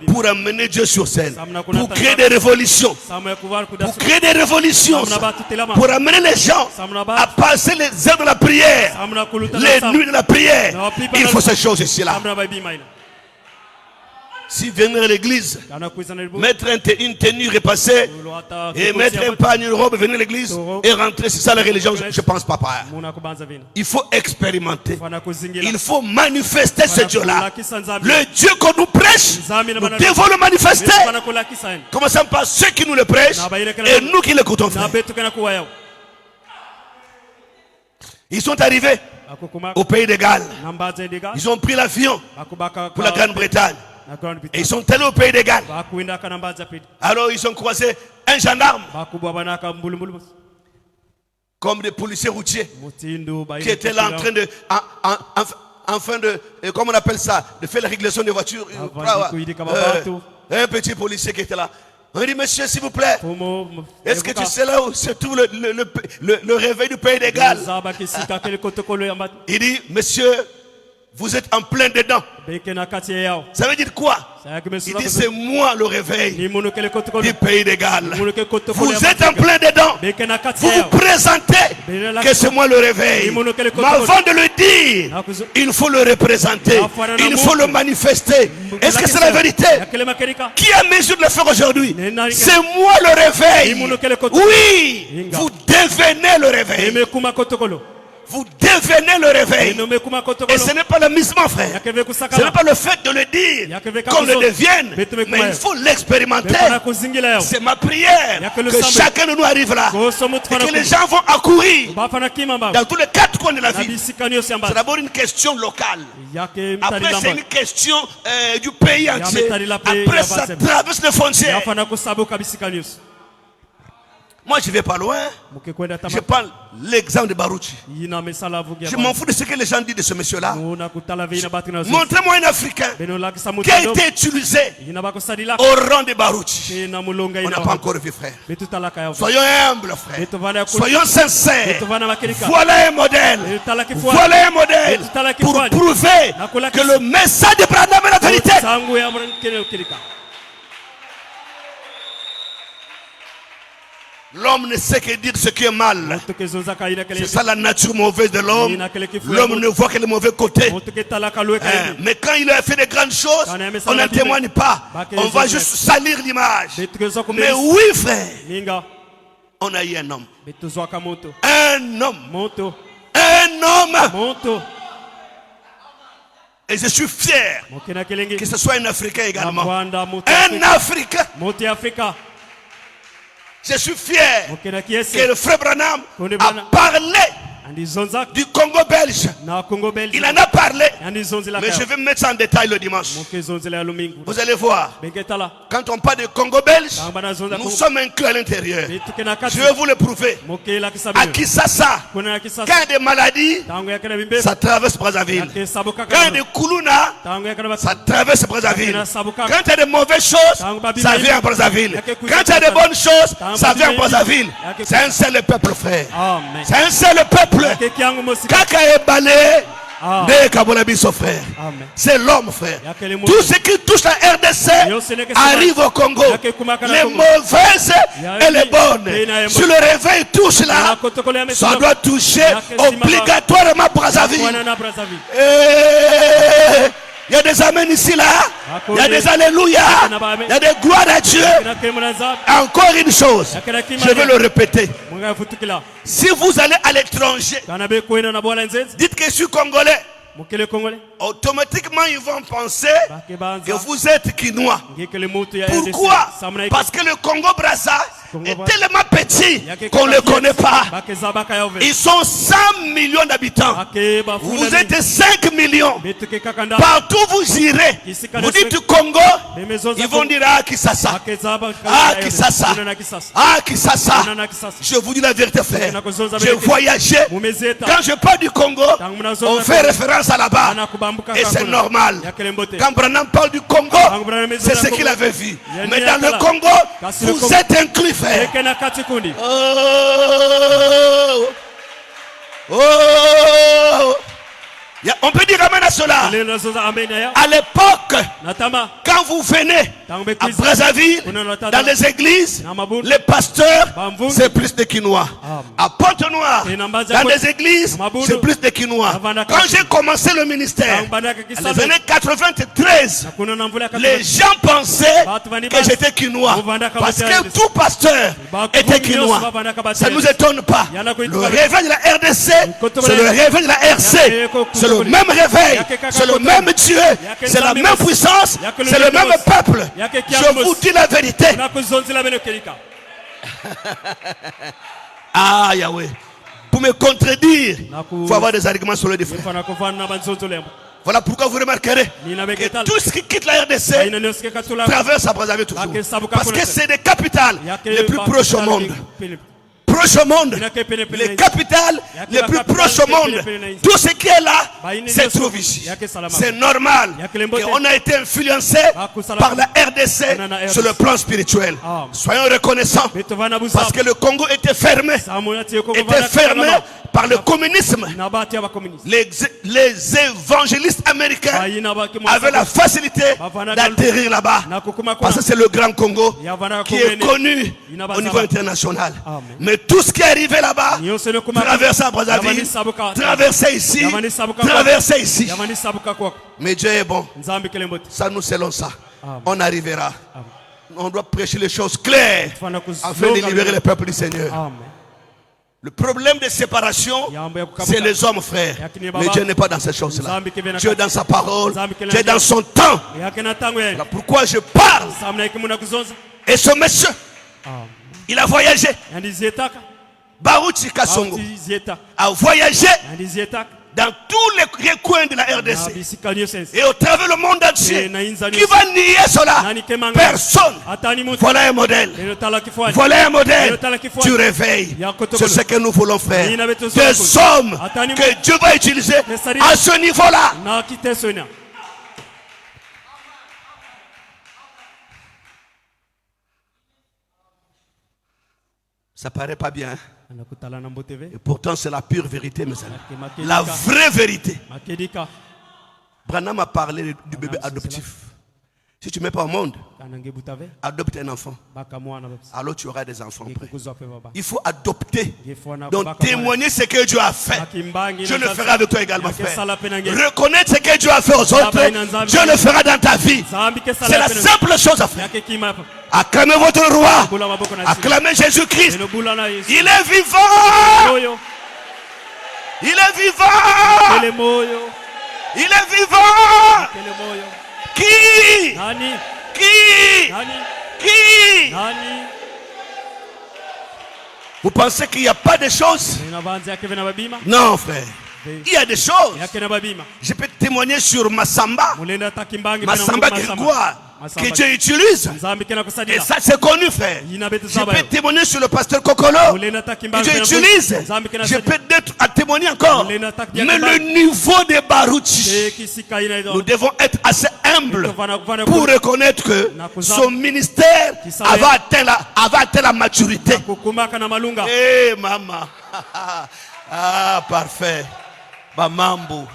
pour amener Dieu sur scène, pour créer des révolutions, pour amener les gens à passer les heures de la prière, les nuits de la prière. Il faut ces choses ici-là. Si venir à l'église, mettre une tenue repassée et mettre un pagne, une robe, venir à l'église et rentrer, c'est ça la religion, je ne pense pas. Il faut expérimenter. Il faut manifester ce Dieu-là. Le Dieu qu'on nous prêche, nous devons le manifester. Commençons par ceux qui nous le prêchent et nous qui l'écoutons. Ils sont arrivés au pays de Galles. Ils ont pris l'avion pour la Grande-Bretagne. Et ils sont allés au pays des Galles. Alors ils ont croisé un gendarme, comme des policiers routiers, qui étaient là en train de, comment on appelle ça, de faire la régulation des voitures. Un petit policier qui était là. On dit, monsieur, s'il vous plaît, est-ce que tu sais là où se trouve le réveil du pays des Galles? Il dit, monsieur, vous êtes en plein dedans. Ça veut dire quoi? Il dit, c'est moi le réveil du pays des Galles. Vous êtes en plein dedans. Vous vous présentez que c'est moi le réveil. Mais avant de le dire, il faut le représenter. Il faut le manifester. Est-ce que c'est la vérité? Qui a mesure de le faire aujourd'hui? C'est moi le réveil. Oui, vous devenez le réveil. Vous devenez le réveil. Et ce n'est pas l'amusement, frère. Ce n'est pas le fait de le dire qu'on le devienne. Mais il faut l'expérimenter. C'est ma prière que chacun de nous arrive là. Et que les gens vont accourir dans tous les quatre coins de la ville. C'est d'abord une question locale. Après, c'est une question du pays entier. Après, ça traverse les frontières. Moi, je ne vais pas loin. Je prends l'exemple de Barouchi. Je m'en fous de ce que les gens disent de ce monsieur-là. Montrez-moi un Africain qui a été utilisé au rang de Barouchi. On n'a pas encore vu, frère. Soyons humbles, frère. Soyons sincères. Voilà un modèle. Voilà un modèle pour prouver que le message de Branham est la vérité. L'homme ne sait que dire ce qui est mal. C'est ça la nature mauvaise de l'homme. L'homme ne voit que le mauvais côté. Mais quand il a fait de grandes choses, on n'en témoigne pas. On va juste salir l'image. Mais oui, frère, on a eu un homme. Un homme. Un homme. Et je suis fier que ce soit un Africain également. Un Africain. Je suis fier que le frère Branham a parlé du Congo belge. Il en a parlé. Mais je vais mettre ça en détail le dimanche. Vous allez voir. Quand on parle de Congo belge, nous sommes inclus à l'intérieur. Je vais vous le prouver. À Kisasa, quand il y a des maladies, ça traverse Brazzaville. Quand il y a des Kuluna, ça traverse Brazzaville. Quand il y a des mauvaises choses, ça vient à Brazzaville. Quand il y a des bonnes choses, ça vient à Brazzaville. C'est un seul peuple, frère. C'est un seul peuple. Kaka est balayé. Frère. C'est l'homme, frère. Tout ce qui touche la RDC arrive au Congo. Les mauvaises et les bonnes. Si le réveil touche là, ça doit toucher obligatoirement Brazzaville. Il y a des amens ici là. Il y a des alléluia. Il y a des gloires à Dieu. Encore une chose, je vais le répéter. Si vous allez à l'étranger, dites que je suis congolais. Automatiquement ils vont penser que vous êtes quinois. Pourquoi? Parce que le Congo-Brazza est tellement petit qu'on ne le connaît pas. Ils sont 100 millions d'habitants. Vous êtes 5 millions. Partout vous irez, vous dites Congo, ils vont dire ah Kisasa. Ah Kisasa. Ah Kisasa. Je vous dis la vérité, frère. J'ai voyagé. Quand je parle du Congo, on fait référence à là-bas. Et c'est normal. Quand Branham parle du Congo, c'est ce qu'il avait vu. Mais dans le Congo, vous êtes inclus, frère. On peut dire amen à cela. À l'époque, quand vous venez à Brazzaville, dans les églises, les pasteurs, c'est plus de Quinois. À Pointe-Noire, dans les églises, c'est plus de Quinois. Quand j'ai commencé le ministère, en les années 93, les gens pensaient que j'étais Quinois. Parce que tout pasteur était Quinois. Ça ne nous étonne pas. Le réveil de la RDC, c'est le réveil de la RC. C'est le même réveil, c'est le même Dieu, c'est la même puissance, c'est le même peuple. Je vous dis la vérité. Ah Yahweh, pour me contredire, il faut avoir des arguments solides, frère. Voilà pourquoi vous remarquerez que tout ce qui quitte la RDC traverse à Brazzaville toujours. Parce que c'est des capitales les plus proches au monde. Proche au monde, les capitales les plus proches au monde, tout ce qui est là se trouve ici. C'est normal qu'on a été influencé par la RDC sur le plan spirituel. Soyons reconnaissants parce que le Congo était fermé par le communisme. Les évangélistes américains avaient la facilité d'atterrir là-bas parce que c'est le Grand Congo qui est connu au niveau international. Mais tout ce qui est arrivé là-bas, traverser à Brazzaville, traverser ici, traverser ici. Mais Dieu est bon. Ça nous selon ça. On arrivera. On doit prêcher les choses claires afin de libérer le peuple du Seigneur. Le problème de séparation, c'est les hommes, frères. Mais Dieu n'est pas dans ces choses-là. Dieu est dans sa parole. Dieu est dans son temps. Voilà pourquoi je parle. Et ce monsieur, il a voyagé. Barouchi Kasongo a voyagé dans tous les coins de la Na RDC bisika nyose. et au travers le monde entier, Et na inza qui nyose. va nier cela? Nani kemanga. Personne. Atani mutu. Voilà un modèle. Lelo tala kifuani. Voilà un modèle. Lelo tala kifuani. Tu réveilles. Yakoto C'est kolo. ce que nous voulons faire. Nina beto Des soko. hommes Atani que Dieu va utiliser Mesari. à ce niveau-là. Na kitesona. Ça paraît pas bien, hein? Anakutala na mboteve. Et pourtant c'est la pure vérité, mes amis. Makedika. La vraie vérité. Makedika. Branham a parlé du bébé adoptif. Si tu ne mets pas au monde, Kanange butave. adopte un enfant. Baka mwana babs. Alors tu auras des enfants près. Ngekuzwa pe baba. Il faut adopter. Ngefona Donc baka mwana. témoigner ce que Dieu a fait. Bakimbangi Je na le sasa. ferai avec toi également, Yake frère. sala pe na nge. Reconnaître ce que Dieu a fait aux autres, Dieu le fera dans ta vie. Zambi ke C'est sala la pe na. simple chose à faire. Yake kima pa. Acclamez votre roi. Bula maboko na sisi. Acclamez Jésus-Christ. Eno bula na Yesu. Il est vivant. Moyo. Il est vivant. Kele moyo. Il est vivant. Kele moyo. Qui? Nani? Qui? Nani? Qui? Nani? Vous pensez qu'il n'y a pas de choses? Ina banzi yake vena babima. Non, frère. Il y a des choses. Yake na babima. Je peux témoigner sur Massamba. Mulenda takimbangi Massamba Grégoire. Que Dieu utilise. Nzambi kena Et kusadila. ça, c'est connu, frère. Ina betu Je saba. peux témoigner sur le pasteur Kokolo. Mulenda Que takimbangi. Dieu kena utilise. Nzambi kena Je sadila. peux être à témoigner encore. Mais le niveau des Barouchi, Kisika ina nous devons être assez humbles Vana pour reconnaître que son ministère avait atteint la maturité. kukumaka na malunga. Eh, maman. Ah, parfait. Bamambo.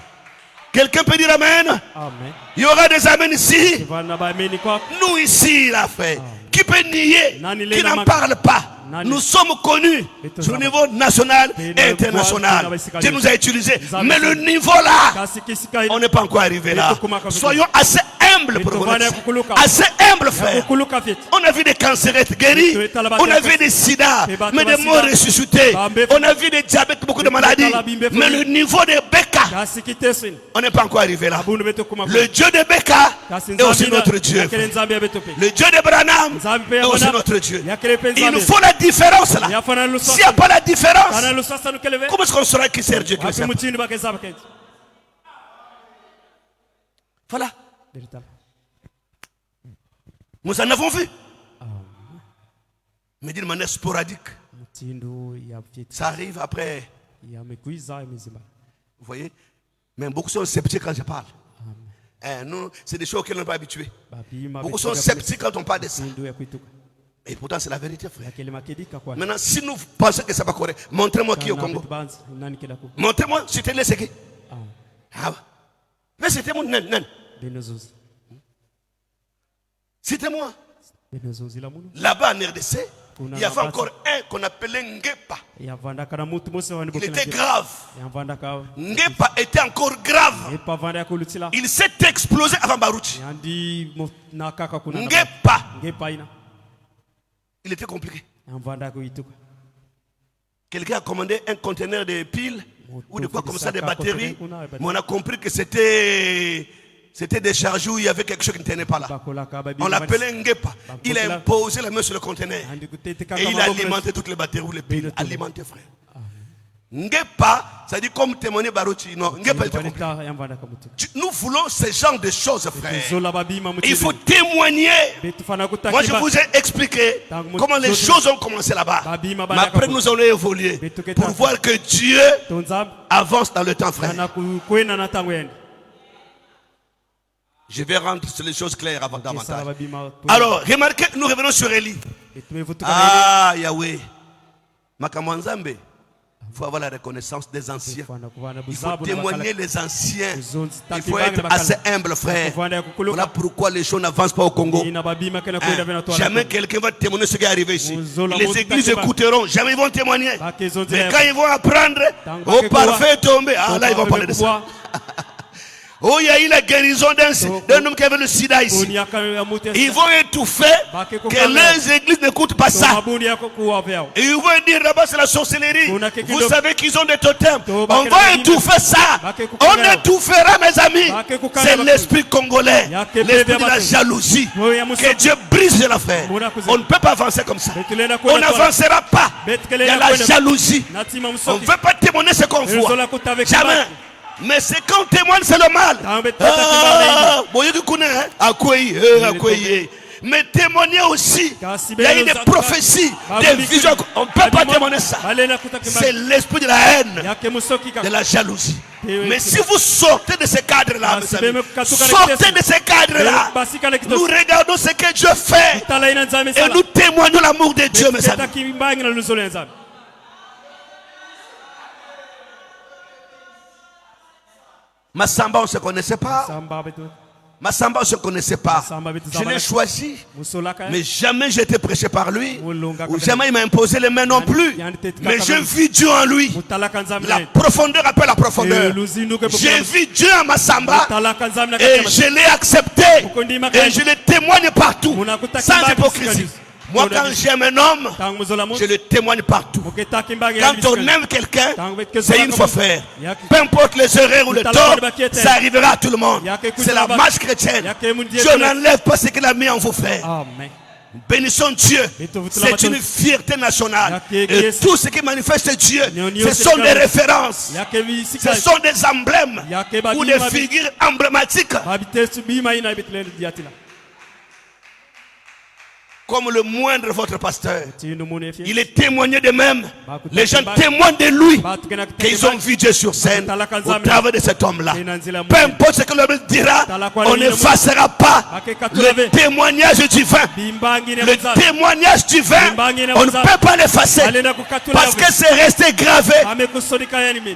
Quelqu'un peut dire Amen? Amen. Il y aura des Amen ici. Vana ba ameni kwa. Nous ici, la frère. Qui peut nier? Nani Qui lena n'en mak- parle pas? Nani. Nous sommes connus sur le niveau national et Bena international. kwa- Dieu nous a utilisés. Nzambi- Mais le niveau là, Kasi kisika ina. on n'est pas encore arrivé là. Kumaka- Soyons assez humbles pour Beto reconnaître vana ça. kukuluka. Assez humbles, frère. Kukuluka fit. On a vu des cancérettes guéris, Beto etala on a bakeka. vu des sida, Beto mais des basida. morts ressuscités. Bambe- On a vu des diabètes, beaucoup de Beto maladies. etala bimbe Mais foli. le niveau des Becca, Kasi kitesin. on n'est pas encore arrivé là. Abundu beto kumaka. Le Dieu de Becca Kasi est aussi Nzambi notre na- Dieu. yakele Nzambi ya beto pe. Le Dieu de Branham Nzambi pe est ya aussi Branham. notre Dieu. Yakele pe Il nous Nzambi. faut la différence là. Yafana S'il n'y a pas la différence, Kana lusasa nukeleve. comment est-ce qu'on saura qui sert Dieu qui ne Wapi sert pas? mutindi bakeza bakeza. Voilà. Delitala. Nous en avons vu. Mais d'une manière sporadique. Mutindo ya fit. Ça arrive après. Ya mekuiza emizima. Vous voyez? Mais beaucoup sont sceptiques quand je parle. Nous, c'est des choses auxquelles on n'est pas habitué. Babima. Beaucoup sont sceptiques quand on parle de ça. Mutindo ya kuituka. Et pourtant, c'est la vérité, frère. Yakele makedika kwa. Maintenant, si nous pensons que ça va correct, montrez-moi qui est au Congo. Banzi nani kila ku. Montrez-moi, c'était les séquelles. Ah ouais. Mais c'était mon nan, nan. Benozozi. Citez-moi. Benozozi la munu. Là-bas en RDC, il y avait encore un qu'on appelait Ngepa. Yavanda kana mutu mose wani Il bokena. était grave. Yavanda ka. Ngepa était encore grave. Epa vanda yakulutila. Il s'est explosé avant Barouchi. Yandi nakaka kuna. Ngepa. Ngepa ina. Il était compliqué. Yavanda kuituka. Quelqu'un a commandé un conteneur de piles ou de quoi comme ça, des batteries. Kuna, Mais on a compris que c'était des charges où il y avait quelque chose qui ne tenait pas là. Bakolaka babi. On l'appelait Ngepa. Il a imposé la main sur le conteneur. Andi kutete kaka. Et il a alimenté toutes les batteries ou les piles. Alimenté, frère. Ngepa, ça dit comme témoigner Barouchi. Non, Ngepa était compliqué. Yavanda kamutu. Nous voulons ce genre de choses, frère. Zola babima mutu. Il faut témoigner. Betufana kutaki. Moi, je vous ai expliqué comment les choses ont commencé là-bas. Mais après, nous allons évoluer pour voir que Dieu Tonzam. avance dans le temps, frère. Ana kukwena na tangwenda. Je vais rendre sur les choses claires avant Kisala davantage. babima. Alors, remarquez, nous revenons sur Élie. Etumevutuka. Ah, Yahweh. Makamwanzambe. Il faut avoir la reconnaissance des anciens. Il faut témoigner les anciens. Il faut être assez humble, frère. Voilà pourquoi les choses n'avancent pas au Congo. Jamais quelqu'un va témoigner ce qui est arrivé ici. Les églises écouteront, jamais ils vont témoigner. Mais quand ils vont apprendre, au parfait est tombé, ah là ils vont parler de ça. Oh, il y a eu la guérison d'un homme qui avait le sida ici. Ils vont étouffer que les églises n'écoutent pas ça. Et ils vont dire là-bas c'est la sorcellerie. Vous savez qu'ils ont des totems. On va étouffer ça. On étouffera, mes amis. C'est l'esprit congolais. L'esprit de la jalousie. Que Dieu brise de l'affaire. On ne peut pas avancer comme ça. On n'avancera pas. Il y a la jalousie. On ne veut pas témoigner ce qu'on voit. Jamais. Mais c'est quand on témoigne, c'est le mal. Mais témoigner aussi. Il y a eu des prophéties, des visions. On ne peut pas témoigner ça. C'est l'esprit de la haine, de la jalousie. Mais si vous sortez de ces cadres-là, sortez de ces cadres-là, nous regardons ce que Dieu fait et nous témoignons l'amour de Dieu, mes amis. Massamba, on ne se connaissait pas. Massamba, on ne se connaissait pas. Je l'ai choisi, mais jamais j'ai été prêché par lui, ou jamais il m'a imposé les mains non plus. Mais j'ai vu Dieu en lui. La profondeur appelle la profondeur. J'ai vu Dieu en Massamba et je l'ai accepté et je le témoigne partout, sans hypocrisie. Moi, quand j'aime un homme, je le témoigne partout. Quand on aime quelqu'un, c'est une fois faire. Peu importe les erreurs ou les torts, ça arrivera à tout le monde. C'est la marche chrétienne. Dieu n'enlève pas ce qu'il a mis en vous, frère. Bénissons Dieu. C'est une fierté nationale. Et tout ce qui manifeste Dieu, ce sont des références. Ce sont des emblèmes ou des figures emblématiques. Comme le moindre de votre pasteur, il est témoigné de même. Les gens témoignent de lui qu'ils ont vu Dieu sur scène au travers de cet homme-là. Peu importe ce que l'homme dira, on n'effacera pas le témoignage divin. Le témoignage divin, on ne peut pas l'effacer parce que c'est resté gravé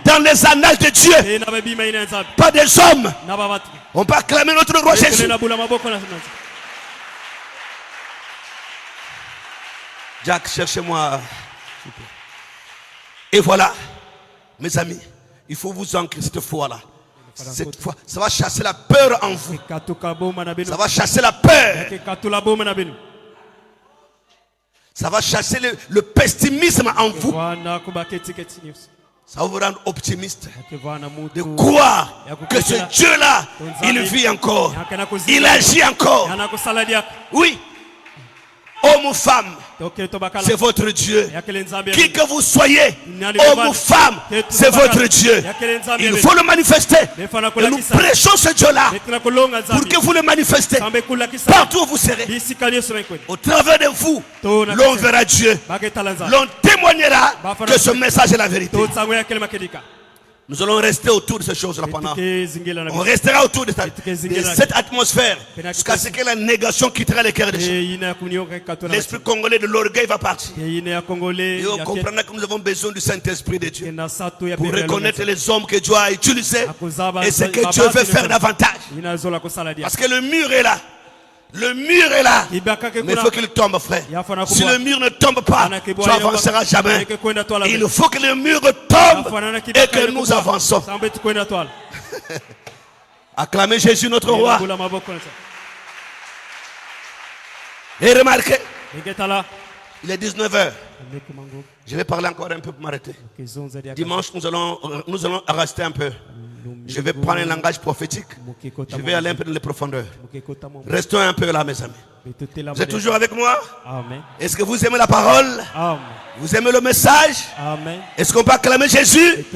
dans les annales de Dieu, pas des hommes. On peut acclamer notre roi Jésus. Jack, cherchez-moi. Et voilà, mes amis, il faut vous ancrer cette foi-là. Cette foi, ça va chasser la peur en vous. Ça va chasser la peur. Ça va chasser le pessimisme en vous. Ça va vous rendre optimiste de croire que ce Dieu-là, il vit encore. Il agit encore. Oui. Homme ou femme, c'est votre Dieu. Qui que vous soyez, homme ou femme, c'est votre Dieu. Il faut le manifester. Et nous prêchons ce Dieu-là pour que vous le manifestez partout où vous serez. Au travers de vous, l'on verra Dieu. L'on témoignera que ce message est la vérité. Nous allons rester autour de ces choses-là pendant. On restera autour de cette atmosphère jusqu'à ce que la négation quittera les cœurs des gens. L'esprit congolais de l'orgueil va partir. Et on comprendra que nous avons besoin du Saint-Esprit de Dieu pour reconnaître les hommes que Dieu a utilisés et ce que Dieu veut faire davantage. Parce que le mur est là. Le mur est là, mais il faut qu'il tombe, frère. Si le mur ne tombe pas, tu n'avanceras jamais. Il faut que le mur tombe et que nous avançons. Acclamez Jésus notre roi. Et remarquez, il est 19h. Je vais parler encore un peu pour m'arrêter. Dimanche, nous allons rester un peu. Je vais prendre un langage prophétique. Je vais aller un peu dans les profondeurs. Restons un peu là, mes amis. Vous êtes toujours avec moi? Est-ce que vous aimez la parole? Vous aimez le message? Est-ce qu'on peut acclamer Jésus?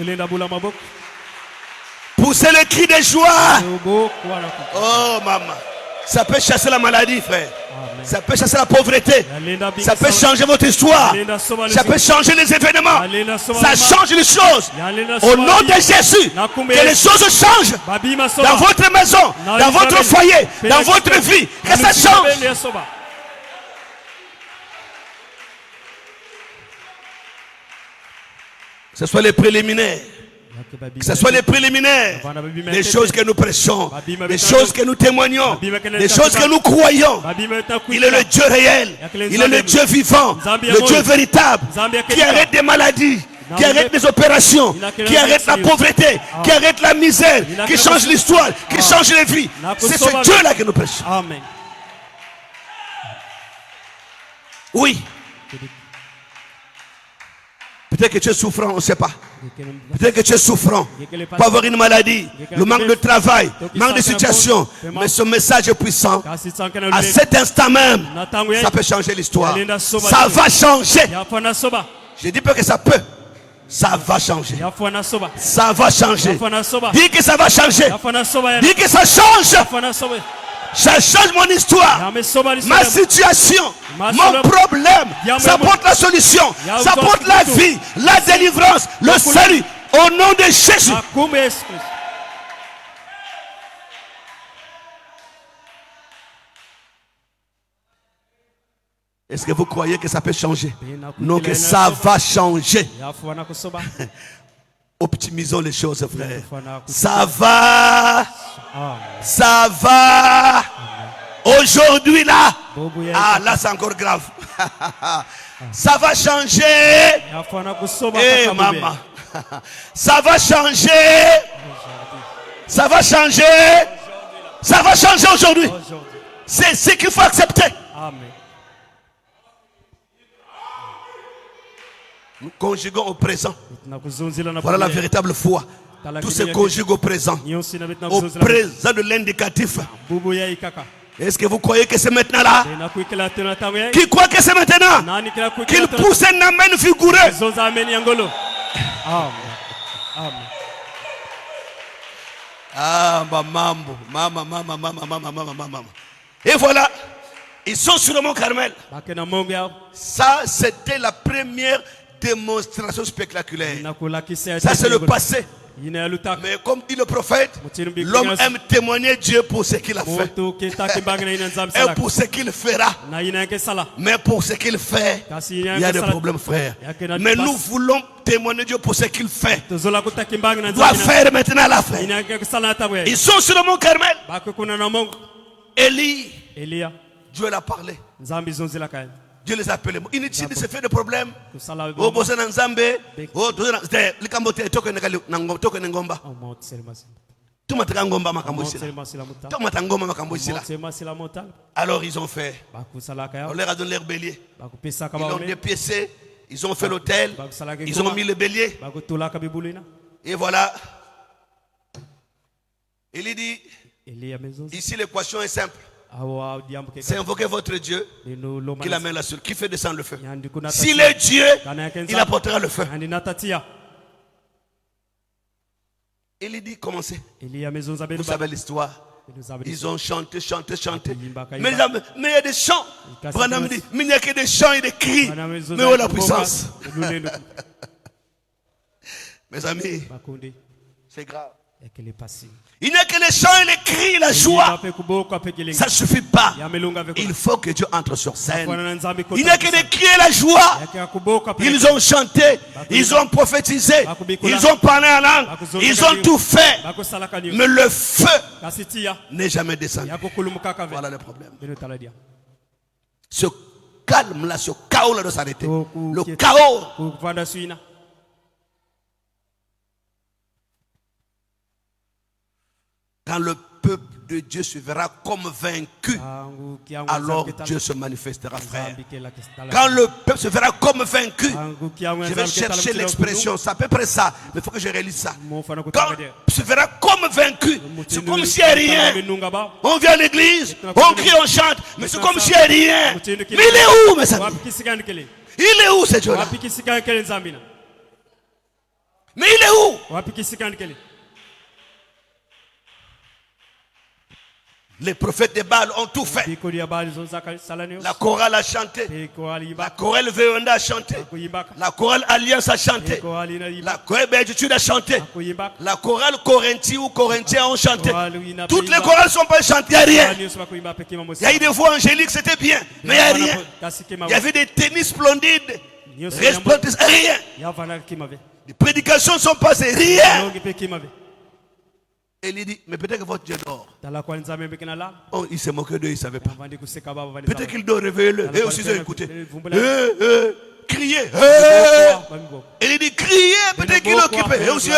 Poussez le cri de joie. Oh, maman. Ça peut chasser la maladie, frère. Ça peut chasser la pauvreté. Ça peut changer votre histoire. Ça peut changer les événements. Ça change les choses. Au nom de Jésus, que les choses changent dans votre maison, dans votre foyer, dans votre vie. Que ça change. Que ce soit les préliminaires. Que ce soit les préliminaires, les choses que nous prêchons, les choses que nous témoignons, les choses que nous croyons. Il est le Dieu réel, il est le Dieu vivant, le Dieu véritable, qui arrête des maladies, qui arrête les opérations, qui arrête la pauvreté, qui arrête la misère, qui change l'histoire, qui change les vies. C'est ce Dieu-là que nous prêchons. Oui. Peut-être que tu es souffrant, on ne sait pas. Peut-être que tu es souffrant. Pas avoir une maladie, le manque de travail, manque de situation. Mais ce message est puissant. À cet instant même, ça peut changer l'histoire. Ça va changer. Je dis pas que ça peut. Ça va changer. yafana soba Ça va changer. yafana soba Dis que ça va changer. yafana soba Dis que ça change. yafana soba Ça change mon histoire. yame soba Ma situation, Ma mon solo- problème, Yame ça mo- porte la solution, Yame ça mo- porte la vie, la délivrance, le salut, au nom de Jésus. akumbe Yesu Kristo Est-ce que vous croyez que ça peut changer? Non, que ça va changer. yafana kusoba Optimisons les choses, frère. Ça va, ah ça va. Aujourd'hui, là, bobu ya ah, là, c'est encore grave. Ça va changer. yafana kusoba Eh, kaka bobu. maman. Ça va changer. Ça va changer. Ça va changer aujourd'hui. Aujourd'hui. C'est ce qu'il faut accepter. Amen. Nous conjuguons au présent. Tunakuzunzila na Voilà la Biblia. véritable foi. Tout se conjugue au présent. Nyonsi na Au tunakuzunzila na présent de l'indicatif. bubu ya ikaka. Est-ce que vous croyez que c'est maintenant là? Na kuikela tena tawe. Qui croit que c'est maintenant? Nani kila Qu'il kuikela tena. pousse un amène figuré. Zonza ameni yangolo. Amen. Amen. Ah, mambo. Mama. Et voilà. Ils sont sur le mont Carmel. Bakena Mungu yao. Ça, c'était la première démonstration spectaculaire. Nakulakisa. Ça, c'est le passé. Ina ya lutaka. Mais comme dit le prophète, l'homme aime témoigner Dieu pour ce qu'il a fait. Moto kitaki bangina ina nzambi Et salaka. pour ce qu'il fera. Na ina yake sala. Mais pour ce qu'il fait, Kasi il ina y a yake des sala. problèmes, frère. Yakena Mais pas- nous voulons témoigner Dieu pour ce qu'il fait. Tozola kutaki bangina Il doit nzambi. faire maintenant la fin. Ina yake sala tawe. Ils sont sur le mont Carmel. Bakukuna na Mungu. Élie, Elia. Dieu l'a parlé. Nzambi zonzila kaya. Dieu les a appelés. Inutile de se faire des problèmes. Kusala Oh, bosse na nzambe. Oh, likambo te toko ngomba. Mount Selmasi. Tumataka ngomba makambo Mount isila. Selmasi la muta. Tumataka ngomba makambo isila. Mount Selmasi la muta. Alors ils ont fait. Bakusala kaya. On leur a donné leur bélier. Bakupesa Ils l'ont kaba. dépiécé. Ils ont fait l'autel. Ils ont mis le bélier. Bakutula kabibulina. Et voilà. Il dit, Elia mezonzi. ici l'équation est simple. Awa diambo ke. C'est invoquer votre Dieu Nino loma. qui l'amène là-dessus, qui fait descendre le feu. Yandi kuna. S'il est Dieu, il apportera le feu. Yandi natatia. Il dit, commencez. Elia mezonza benu. Vous savez l'histoire. Ils ont chanté. Mais il y a des chants. Branham dit, mais il n'y a que des chants et des cris. Mais où est la puissance? Mes amis, Bakunde. c'est grave. Ekele pasi. Il n'y a que les chants et les cris, la joie. Ça ne suffit pas. Il faut que Dieu entre sur scène. Il n'y a que des cris et la joie. Ils ont chanté, ils ont prophétisé, ils ont parlé en langue, ils ont tout fait. Mais le feu n'est jamais descendu. Voilà le problème. Ce calme-là, ce chaos-là doit s'arrêter. Le chaos. Quand le peuple de Dieu se verra comme vaincu, alors Dieu se manifestera, frère. Quand le peuple se verra comme vaincu, je vais chercher l'expression, c'est à peu près ça, mais il faut que je réalise ça. Quand le peuple se verra comme vaincu, c'est comme s'il n'y a rien. On vient à l'église, on crie, on chante, mais c'est comme s'il n'y a rien. Mais il est où, mes amis? Il est où, ce Dieu-là? Mais il est où? Les prophètes de Baal ont tout fait. La chorale a chanté. La chorale Véonda a chanté. La chorale Alliance a chanté. La chorale Béatitude a chanté. La chorale Corinthie ou Corinthiens ont chanté. Toutes les chorales ne sont pas chantées, il n'y a rien. Il y a eu des voix angéliques, c'était bien. Mais il n'y a rien. Il y avait des tennis splendides. Resplendissants, rien. Les prédications ne sont passées, rien. Et il dit, mais peut-être que votre Dieu dort. Oh, il s'est moqué d'eux, il ne savait pas. Peut-être qu'il dort, réveillez-le. Et aussi, ils ont écouté. Criez. Et il dit, criez, peut-être qu'il est occupé. Et aussi,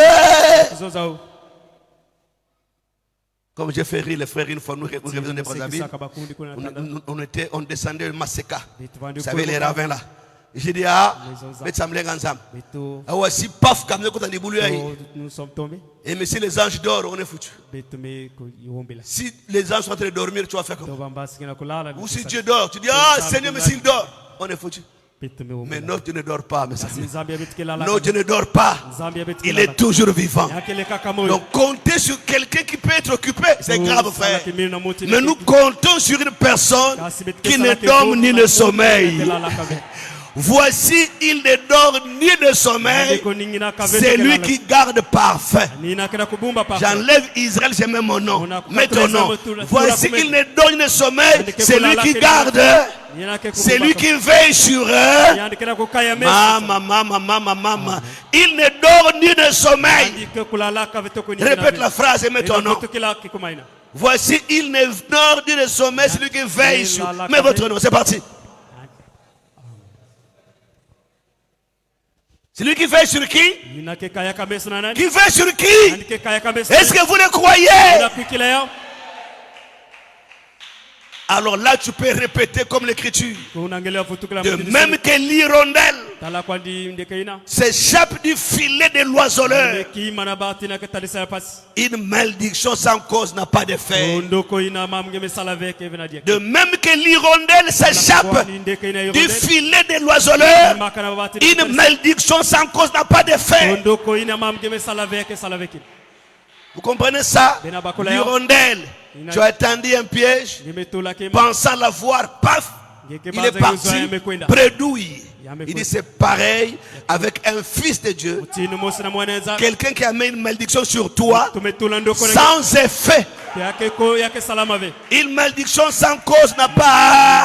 comme j'ai fait rire les frères une fois, nous revenons des Brazzaville. On descendait le Maseka. Vous savez, les ravins là. J'ai dit, si paf, nous sommes tombés. Et mais si les anges dorment, on est foutu. Si les anges sont en train de dormir, tu vas faire comment? Ou si Dieu dort, tu dis, ah Seigneur, mais s'il dort, on est foutu. Mais notre Dieu ne dort pas, mes amis. Nzambi abetikela la Notre Dieu ne dort pas. Nzambi Il abetikela est toujours vivant. yakele kaka moyo Donc compter sur quelqu'un qui peut être occupé, c'est grave, frère. Salaki na moti Mais nous comptons sur une personne qui ne dort ni ne sommeille. Voici, il ne dort ni ne sommeille. C'est lui qui garde parfait. J'enlève Israël, j'ai même mon nom. Mets ton nom. Voici, il ne dort ni ne sommeille. C'est lui qui garde. C'est lui qui veille sur eux. Maman. Il ne dort ni ne sommeil. Répète la phrase et mets ton nom. Voici, il ne dort ni ne sommeil. C'est lui qui veille sur eux. Mets votre nom, c'est parti. C'est lui qui veille sur qui? Qui veille sur qui? Est-ce que vous le croyez? Alors là, tu peux répéter comme l'écriture. De même que l'hirondelle s'échappe du filet de l'oiseleur, une malédiction sans cause n'a pas d'effet. De même que l'hirondelle s'échappe du filet de l'oiseleur, une malédiction sans cause n'a pas d'effet. Vous comprenez ça? L'hirondelle, tu as tendu un piège, pensant l'avoir, paf, il est parti, bredouille. Il dit c'est pareil avec un fils de Dieu, quelqu'un qui a mis une malédiction sur toi, sans effet. Une malédiction sans cause n'a pas.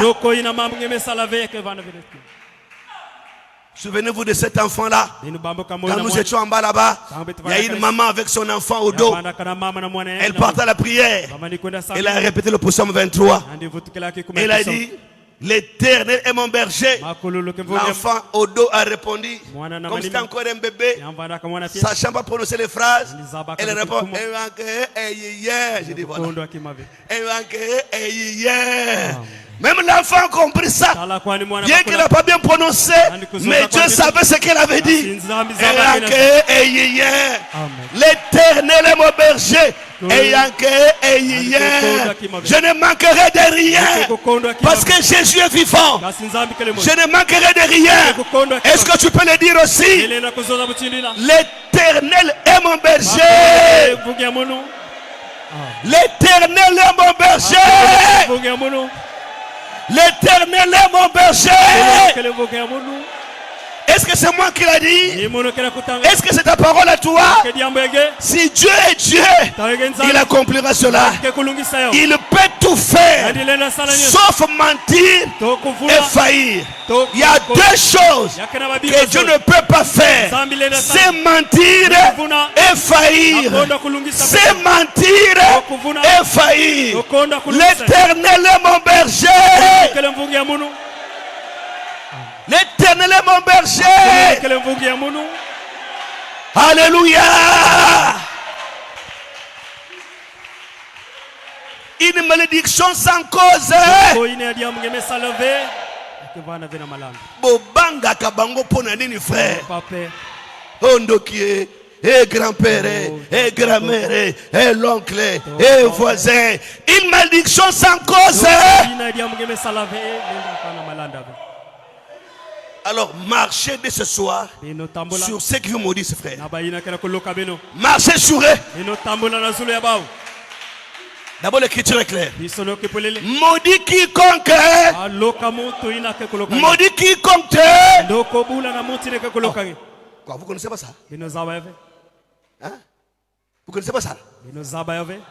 Souvenez-vous de cet enfant-là. Quand nous étions en bas là-bas, il y a une maman avec son enfant au dos. Elle partait à la prière. Elle a répété le psaume 23. Elle a dit, l'Éternel est mon berger. L'enfant au dos a répondu, comme c'était encore un bébé, sachant pas prononcer les phrases. Elle répond, j'ai dit voilà. Même l'enfant a compris ça. Bien qu'il n'a pas bien prononcé, mais Dieu savait ce qu'elle avait dit. L'Éternel est mon berger. Je ne manquerai de rien. Parce que Jésus est vivant. Je ne manquerai de rien. Est-ce que tu peux le dire aussi? L'Éternel est mon berger. L'Éternel est mon berger. L'Éternel est mon berger. Est-ce que c'est moi qui l'a dit? Est-ce que c'est ta parole à toi? Si Dieu est Dieu, il accomplira cela. Il peut tout faire, sauf mentir et faillir. Il y a deux choses que Dieu ne peut pas faire. C'est mentir et faillir. C'est mentir et faillir. L'Éternel est mon berger. L'Éternel est mon berger. Alléluia. Une malédiction sans cause. Bobanga kabango pona nini frère. Ondokie, et grand-père, et grand-mère, et l'oncle, et voisin. Une malédiction sans cause. Alors marchez dès ce soir sur ceux qui vous maudissent, frère. Marchez sur eux. D'abord l'écriture est claire. Maudit quiconque. Maudit quiconque. Quoi, vous connaissez pas ça? Hein? Vous connaissez pas ça? Il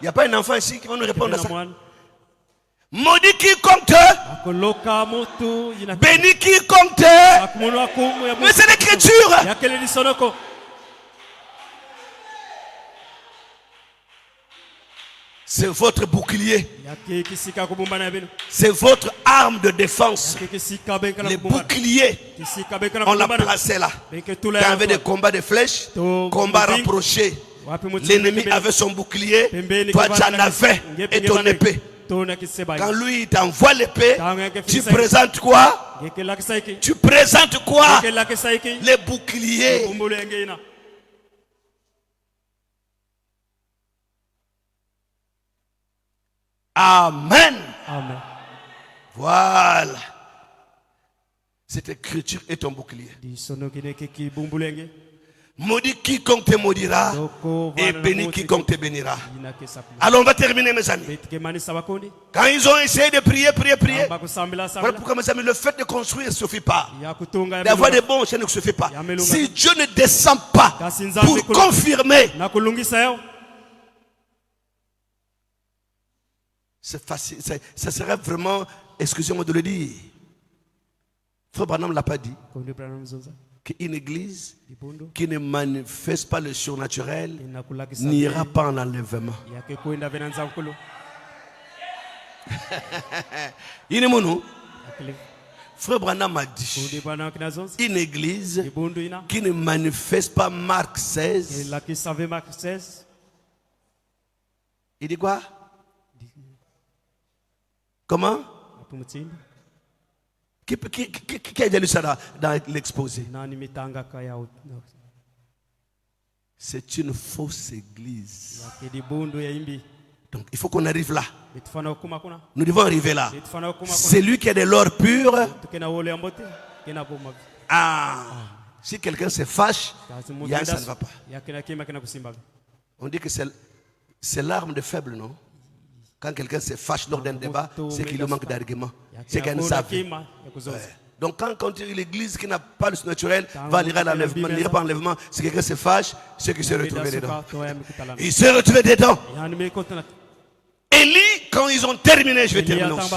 n'y a pas un enfant ici qui va nous répondre à ça. Maudit quiconque, béni quiconque. Mais c'est l'écriture. C'est votre bouclier. C'est votre arme de défense. Les boucliers, on l'a placé là. Quand il y avait des combats de flèches, combats rapprochés, l'ennemi avait son bouclier, toi tu en avais et ton épée. Quand lui t'envoie l'épée, tu présentes quoi? Tu présentes quoi? Les boucliers. Amen. Amen. Voilà. Cette écriture est ton bouclier. Di sono kine ki bumbulenge. Maudit quiconque te maudira et béni quiconque te bénira. Alors on va terminer mes amis. Quand ils ont essayé de prier, voilà pourquoi mes amis, le fait de construire ne suffit pas. D'avoir des bons chaînes ne suffit pas. Si Dieu ne descend pas pour confirmer, c'est facile, ça serait vraiment, excusez-moi de le dire. Frère Branham ne l'a pas dit. Qu'une église qui ne manifeste pas le surnaturel n'ira pas en enlèvement. Frère Branham a dit une église qui ne manifeste pas Marc 16. Il dit quoi? Comment? Qui a déjà lu ça dans l'exposé? C'est une fausse église. Donc il faut qu'on arrive là. Nous devons arriver là. C'est lui qui a de l'or pur. Ah, si quelqu'un se fâche, ça ne va pas. On dit que c'est l'arme de faible, non? Quand quelqu'un se fâche lors d'un débat, c'est qu'il lui manque d'arguments. C'est qu'il ne savent pas. Donc quand l'église qui n'a pas le surnaturel va aller à l'enlèvement, n'ira pas à l'enlèvement, si quelqu'un se fâche, c'est qu'il s'est retrouvé dedans. Il s'est retrouvé dedans. Élie, quand ils ont terminé, je vais terminer aussi.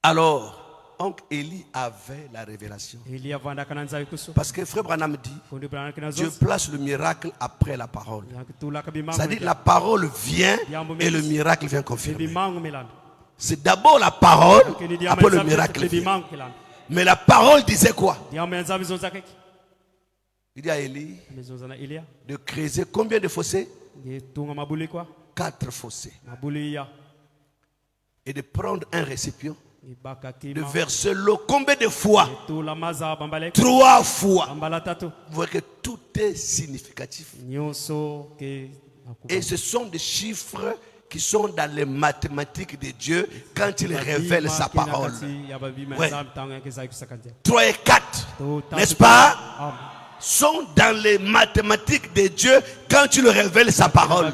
Alors, donc Élie avait la révélation. Parce que Frère Branham dit, Dieu place le miracle après la parole. C'est-à-dire la parole vient et le miracle vient confirmer. C'est d'abord la parole, après le miracle vient. Mais la parole disait quoi? Il dit à Élie de creuser combien de fossés? 4 fossés. Et de prendre un récipient, de verser l'eau combien de fois? 3 fois. Vous voyez que tout est significatif. Et ce sont des chiffres qui sont dans les mathématiques de Dieu quand il révèle sa parole. Ouais. 3 et 4, n'est-ce pas? Sont dans les mathématiques de Dieu quand tu le révèles sa parole.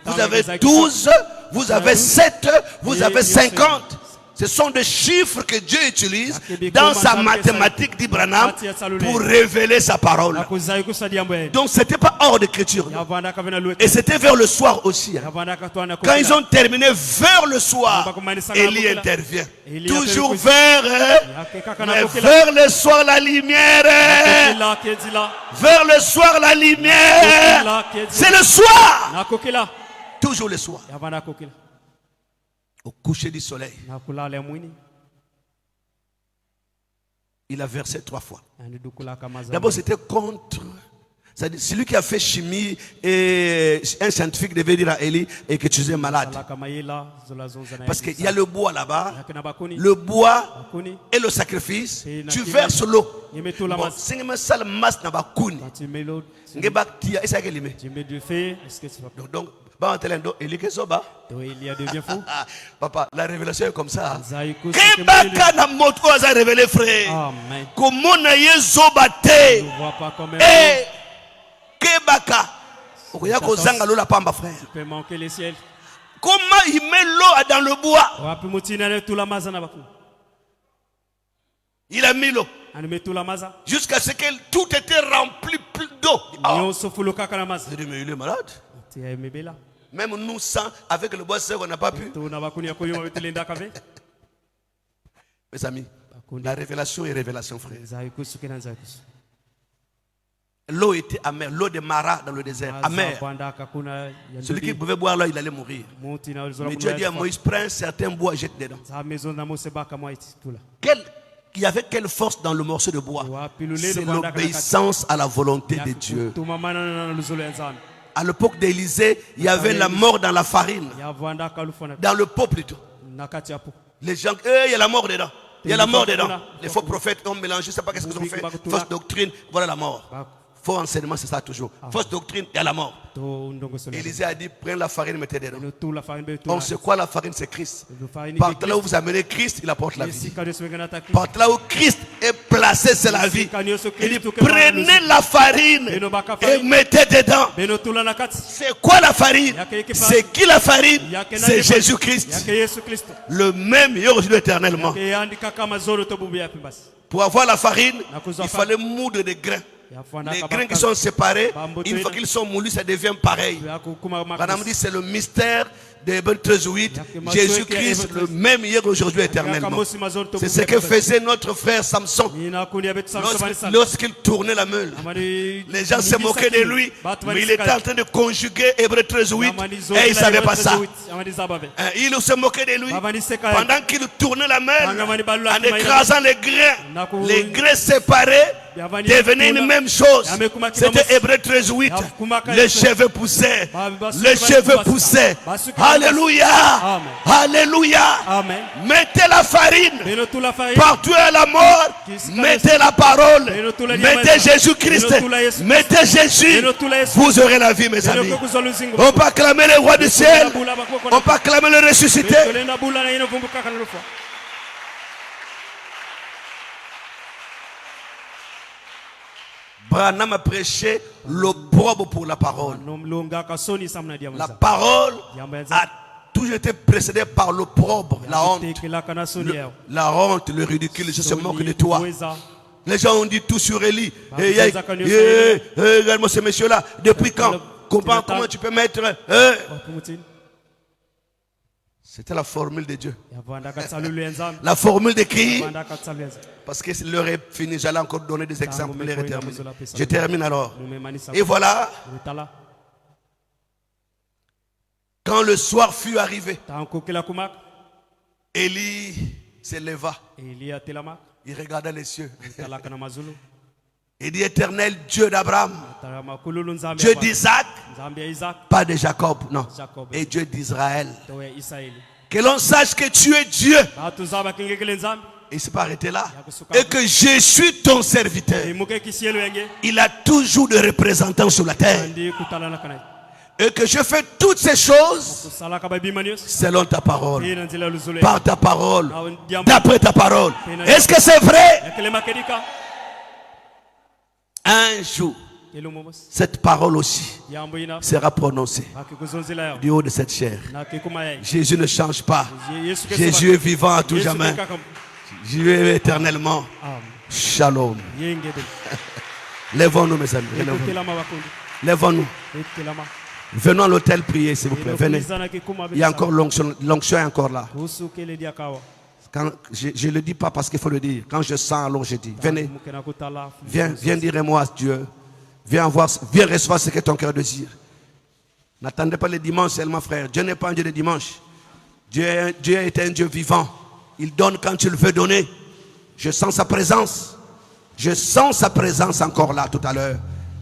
Vous avez 12, vous avez 7, vous avez 50. Ce sont des chiffres que Dieu utilise dans sa mathématique d'Ibranham pour révéler sa parole. Donc ce n'était pas hors d'écriture. Et c'était vers le soir aussi. Quand ils ont terminé vers le soir, Élie intervient. Toujours vers le soir la lumière. Vers le soir la lumière. C'est le soir. Toujours le soir. Au coucher du soleil, il a versé 3 fois. D'abord, c'était contre. C'est-à-dire, celui qui a fait chimie et un scientifique devait dire à Élie et que tu es malade. Parce qu'il y a le bois là-bas, le bois et le sacrifice. Tu verses l'eau. Bon, tu mets du feu. Donc, papa, la révélation est comme ça. Révélé, frère. Comment tu peux manquer les ciels. Comment il met l'eau dans le bois? Il a mis l'eau jusqu'à ce que tout était rempli d'eau. Je dis, mais il est malade. Même nous, sans, avec le bois sec, on n'a pas pu. Mes amis, la révélation est révélation, frère. L'eau était amère, l'eau de Mara dans le désert, amère. Celui qui pouvait boire là, il allait mourir. Mais Dieu a dit à Moïse, prends un certain bois et jette dedans. Il y avait quelle force dans le morceau de bois? C'est l'obéissance à la volonté de Dieu. À l'époque d'Élisée, il y avait la mort dans la farine. Dans le pot plutôt. Les gens, il y a la mort dedans. Il y a la mort dedans. Les faux prophètes ont mélangé, je ne sais pas qu'est-ce qu'ils ont fait. Fausse doctrine, voilà la mort. Faux enseignement, c'est ça toujours. Fausse doctrine, il y a la mort. Élisée a dit, prends la farine, mettez dedans. On sait quoi la farine, c'est Christ. Partout là où vous amenez Christ, il apporte la vie. Partout là où Christ est placé, c'est la vie. Il dit, prenez la farine et mettez dedans. C'est quoi la farine? C'est qui la farine? C'est Jésus-Christ. Le même hier aujourd'hui éternellement. Pour avoir la farine, il fallait moudre des grains. Les grains qui sont séparés, une fois qu'ils sont moulus, ça devient pareil. Madame dit, c'est le mystère d'Hébreux 13:8. Jésus-Christ, le même hier, aujourd'hui, éternellement. C'est ce que faisait notre frère Samson. Lorsqu'il tournait la meule, les gens se moquaient de lui, mais il était en train de conjuguer Hébreux 13:8 et il ne savait pas ça. Ils se moquaient de lui pendant qu'il tournait la meule en écrasant les grains séparés. Devenait une même chose. C'était Hébreux 13:8. Les cheveux poussaient. Les cheveux poussaient. Alléluia. Alléluia. Mettez la farine. Partout à la mort. Mettez la parole. Mettez Jésus-Christ. Mettez Jésus. Vous aurez la vie, mes amis. On peut acclamer le roi du ciel. On peut acclamer le ressuscité. Branham a prêché l'opprobre pour la parole. La parole a toujours été précédée par l'opprobre, la honte. La honte, le ridicule, je se moque de toi. Les gens ont dit tout sur Élie. Regarde-moi ce monsieur-là. Depuis quand? Comment tu peux mettre... C'était la formule de Dieu. La formule de qui? Parce que l'heure est finie, j'allais encore donner des exemples. Je termine alors. Et voilà. Quand le soir fut arrivé, Élie se leva. Il regarda les cieux. Il dit, Éternel Dieu d'Abraham, Dieu d'Isaac, pas de Jacob, non, et Dieu d'Israël. Que l'on sache que tu es Dieu. Il ne s'est pas arrêté là. Et que je suis ton serviteur. Il a toujours des représentants sur la terre. Et que je fais toutes ces choses selon ta parole, par ta parole, d'après ta parole. Est-ce que c'est vrai? Un jour, cette parole aussi sera prononcée du haut de cette chair. Jésus ne change pas. Jésus est vivant à tout jamais. Jésus est éternellement. Shalom. Lèvons-nous, mes amis. Lèvons-nous. Venons à l'hôtel prier, s'il vous plaît. Venez. Il y a encore l'onction. L'onction est encore là. Quand je ne le dis pas parce qu'il faut le dire. Quand je sens, alors je dis. Venez. Viens dire moi à Dieu. Viens recevoir ce que ton cœur désire. N'attendez pas le dimanche seulement, frère. Dieu n'est pas un Dieu de dimanche. Dieu est un Dieu vivant. Il donne quand il veut donner. Je sens sa présence. Je sens sa présence encore là tout à l'heure.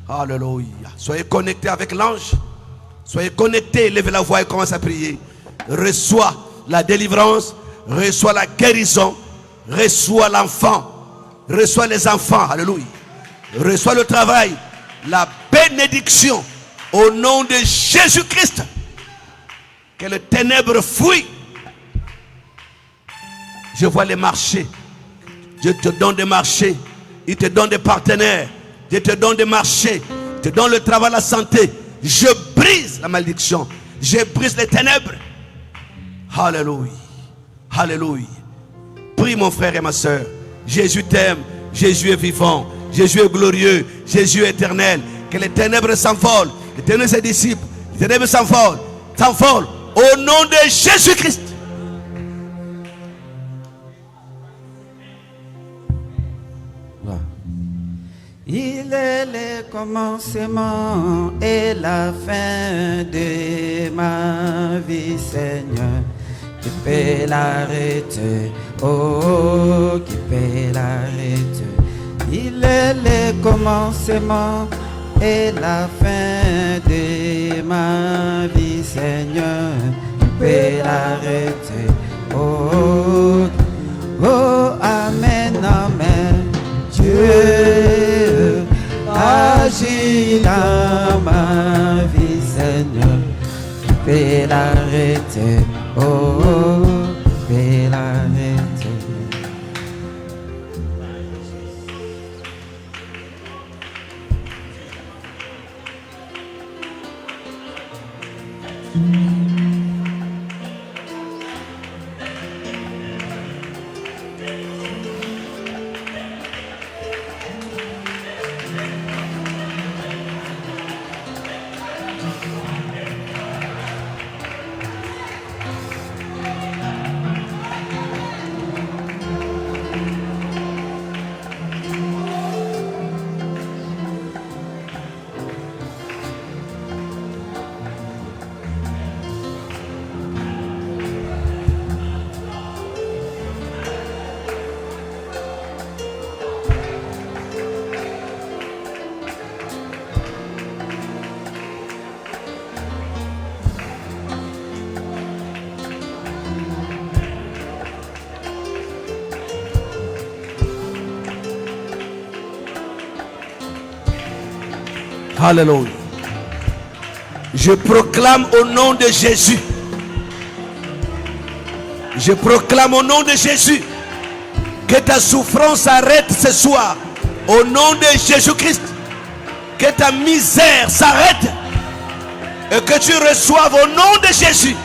Alléluia. Soyez connectés avec l'ange. Soyez connectés. Levez la voix et commencez à prier. Reçois la délivrance. Reçois la guérison. Reçois l'enfant. Reçois les enfants. Alléluia. Reçois le travail. La bénédiction au nom de Jésus-Christ. Que les ténèbres fuient. Je vois les marchés. Dieu te donne des marchés. Il te donne des partenaires. Dieu te donne des marchés. Il te donne le travail, la santé. Je brise la malédiction. Je brise les ténèbres. Alléluia. Alléluia. Prie mon frère et ma soeur. Jésus t'aime. Jésus est vivant. Jésus est glorieux. Jésus est éternel. Que les ténèbres s'envolent. Les ténèbres de ses disciples. Les ténèbres s'envolent. S'envolent. Au nom de Jésus-Christ. Il est le commencement et la fin de ma vie, Seigneur. Qui peut l'arrêter? Oh, qui peut l'arrêter? Il est le commencement et la fin de ma vie, Seigneur. Qui peut l'arrêter? Oh, oh, amen, amen. Dieu agit prie dans ma vie, Seigneur, fais l'arrêter, oh, fais l'arrêter. Alléluia. Je proclame au nom de Jésus. Je proclame au nom de Jésus que ta souffrance arrête ce soir. Au nom de Jésus-Christ. Que ta misère s'arrête. Et que tu reçoives au nom de Jésus.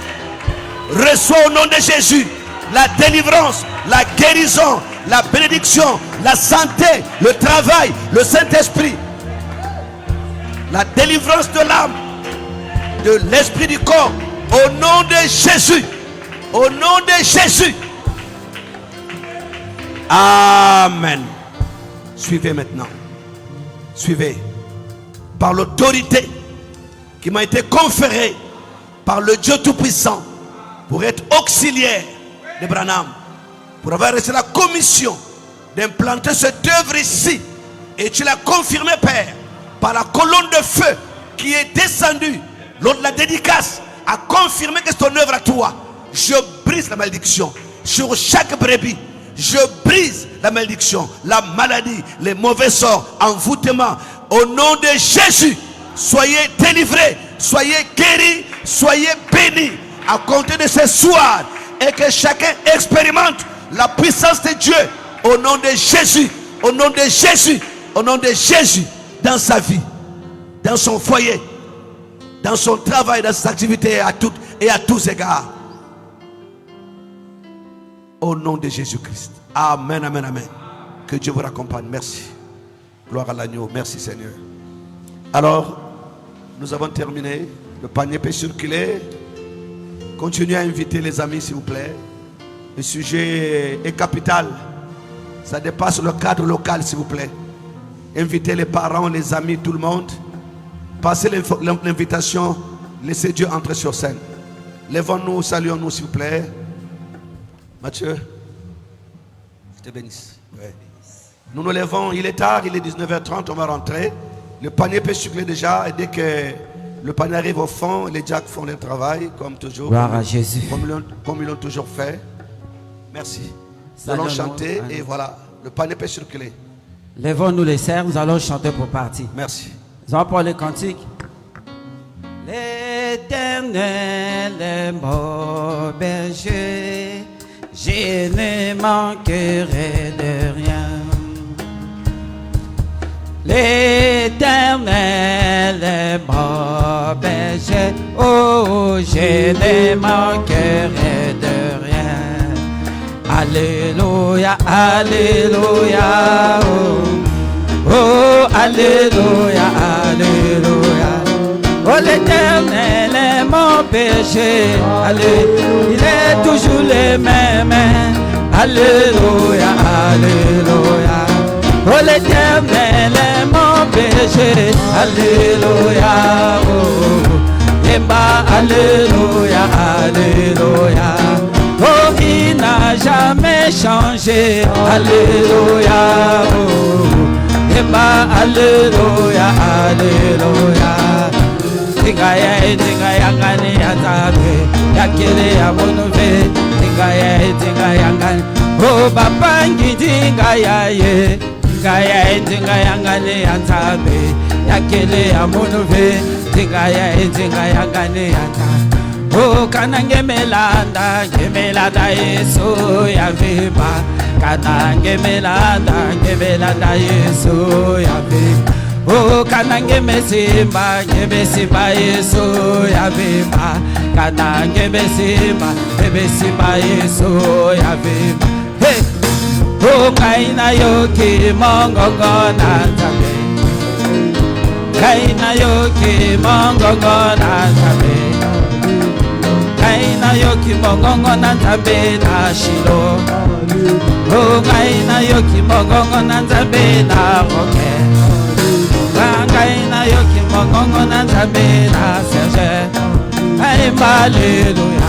Reçois au nom de Jésus la délivrance, la guérison, la bénédiction, la santé, le travail, le Saint-Esprit. La délivrance de l'âme, de l'esprit du corps, au nom de Jésus. Au nom de Jésus. Amen. Suivez maintenant. Suivez. Par l'autorité qui m'a été conférée par le Dieu Tout-Puissant pour être auxiliaire de Branham, pour avoir reçu la commission d'implanter cette œuvre ici. Et tu l'as confirmé, Père, par la colonne de feu qui est descendue lors de la dédicace, a confirmé que c'est ton œuvre à toi. Je brise la malédiction sur chaque brebis. Je brise la malédiction, la maladie, les mauvais sorts, envoûtements. Au nom de Jésus, soyez délivrés, soyez guéris, soyez bénis à compter de ce soir. Et que chacun expérimente la puissance de Dieu. Au nom de Jésus, au nom de Jésus, au nom de Jésus. Dans sa vie, dans son foyer, dans son travail, dans ses activités et à tous égards. Au nom de Jésus-Christ. Amen, amen, amen. Que Dieu vous raccompagne. Merci. Gloire à l'agneau. Merci Seigneur. Alors, nous avons terminé. Le panier peut circuler. Continuez à inviter les amis s'il vous plaît. Le sujet est capital. Ça dépasse le cadre local s'il vous plaît. Invitez les parents, les amis, tout le monde. Passez l'invitation. Laissez Dieu entrer sur scène. Lèvons-nous, saluons-nous s'il vous plaît. Mathieu, je te bénisse. Ouais. Nous nous levons, il est tard, il est 19h30, on va rentrer. Le panier peut circuler déjà. Et dès que le panier arrive au fond, les jacks font leur travail, comme toujours. Gloire à Jésus. Comme ils l'ont toujours fait. Merci. Nous allons chanter et voilà, le panier peut circuler. Lèvons-nous les serfs, nous allons chanter pour partir. Merci. Nous allons prendre le cantique. L'Éternel est mon berger, je ne manquerai de rien. L'Éternel est mon berger, oh, je ne manquerai de rien. Alléluia, alléluia, oh, oh, alléluia, alléluia. Oh, l'Éternel est mon péché, alléluia, il est toujours le même. Alléluia, alléluia. Oh, l'Éternel est mon péché, alléluia, oh, et bah, alléluia, alléluia. Oh, il n'a jamais changé. Alléluia. Oh, et bah, alléluia, alléluia. Tingaya, tingaya, ngani atabe. Yakele ya bonuve. Tingaya, tingaya, ngani. Oh, babangi tingaya ye. Tingaya ngane yanzabe yakele amunuve tingaya ngane yanzabe oh kana ngemelanda Yesu yavimba kana ngemelanda Yesu yavimba oh kana ngemesimba Yesu yavimba kana ngemesimba Yesu yavimba hey oh kaina yoki mongongo nanzabe kaina yoki mongongo nanzabe kaina yoki mongongo nanzabe na shilo oh kaina yoki mongongo nanzabe na roke kaina yoki mongongo nanzabe na serge ay hallelujah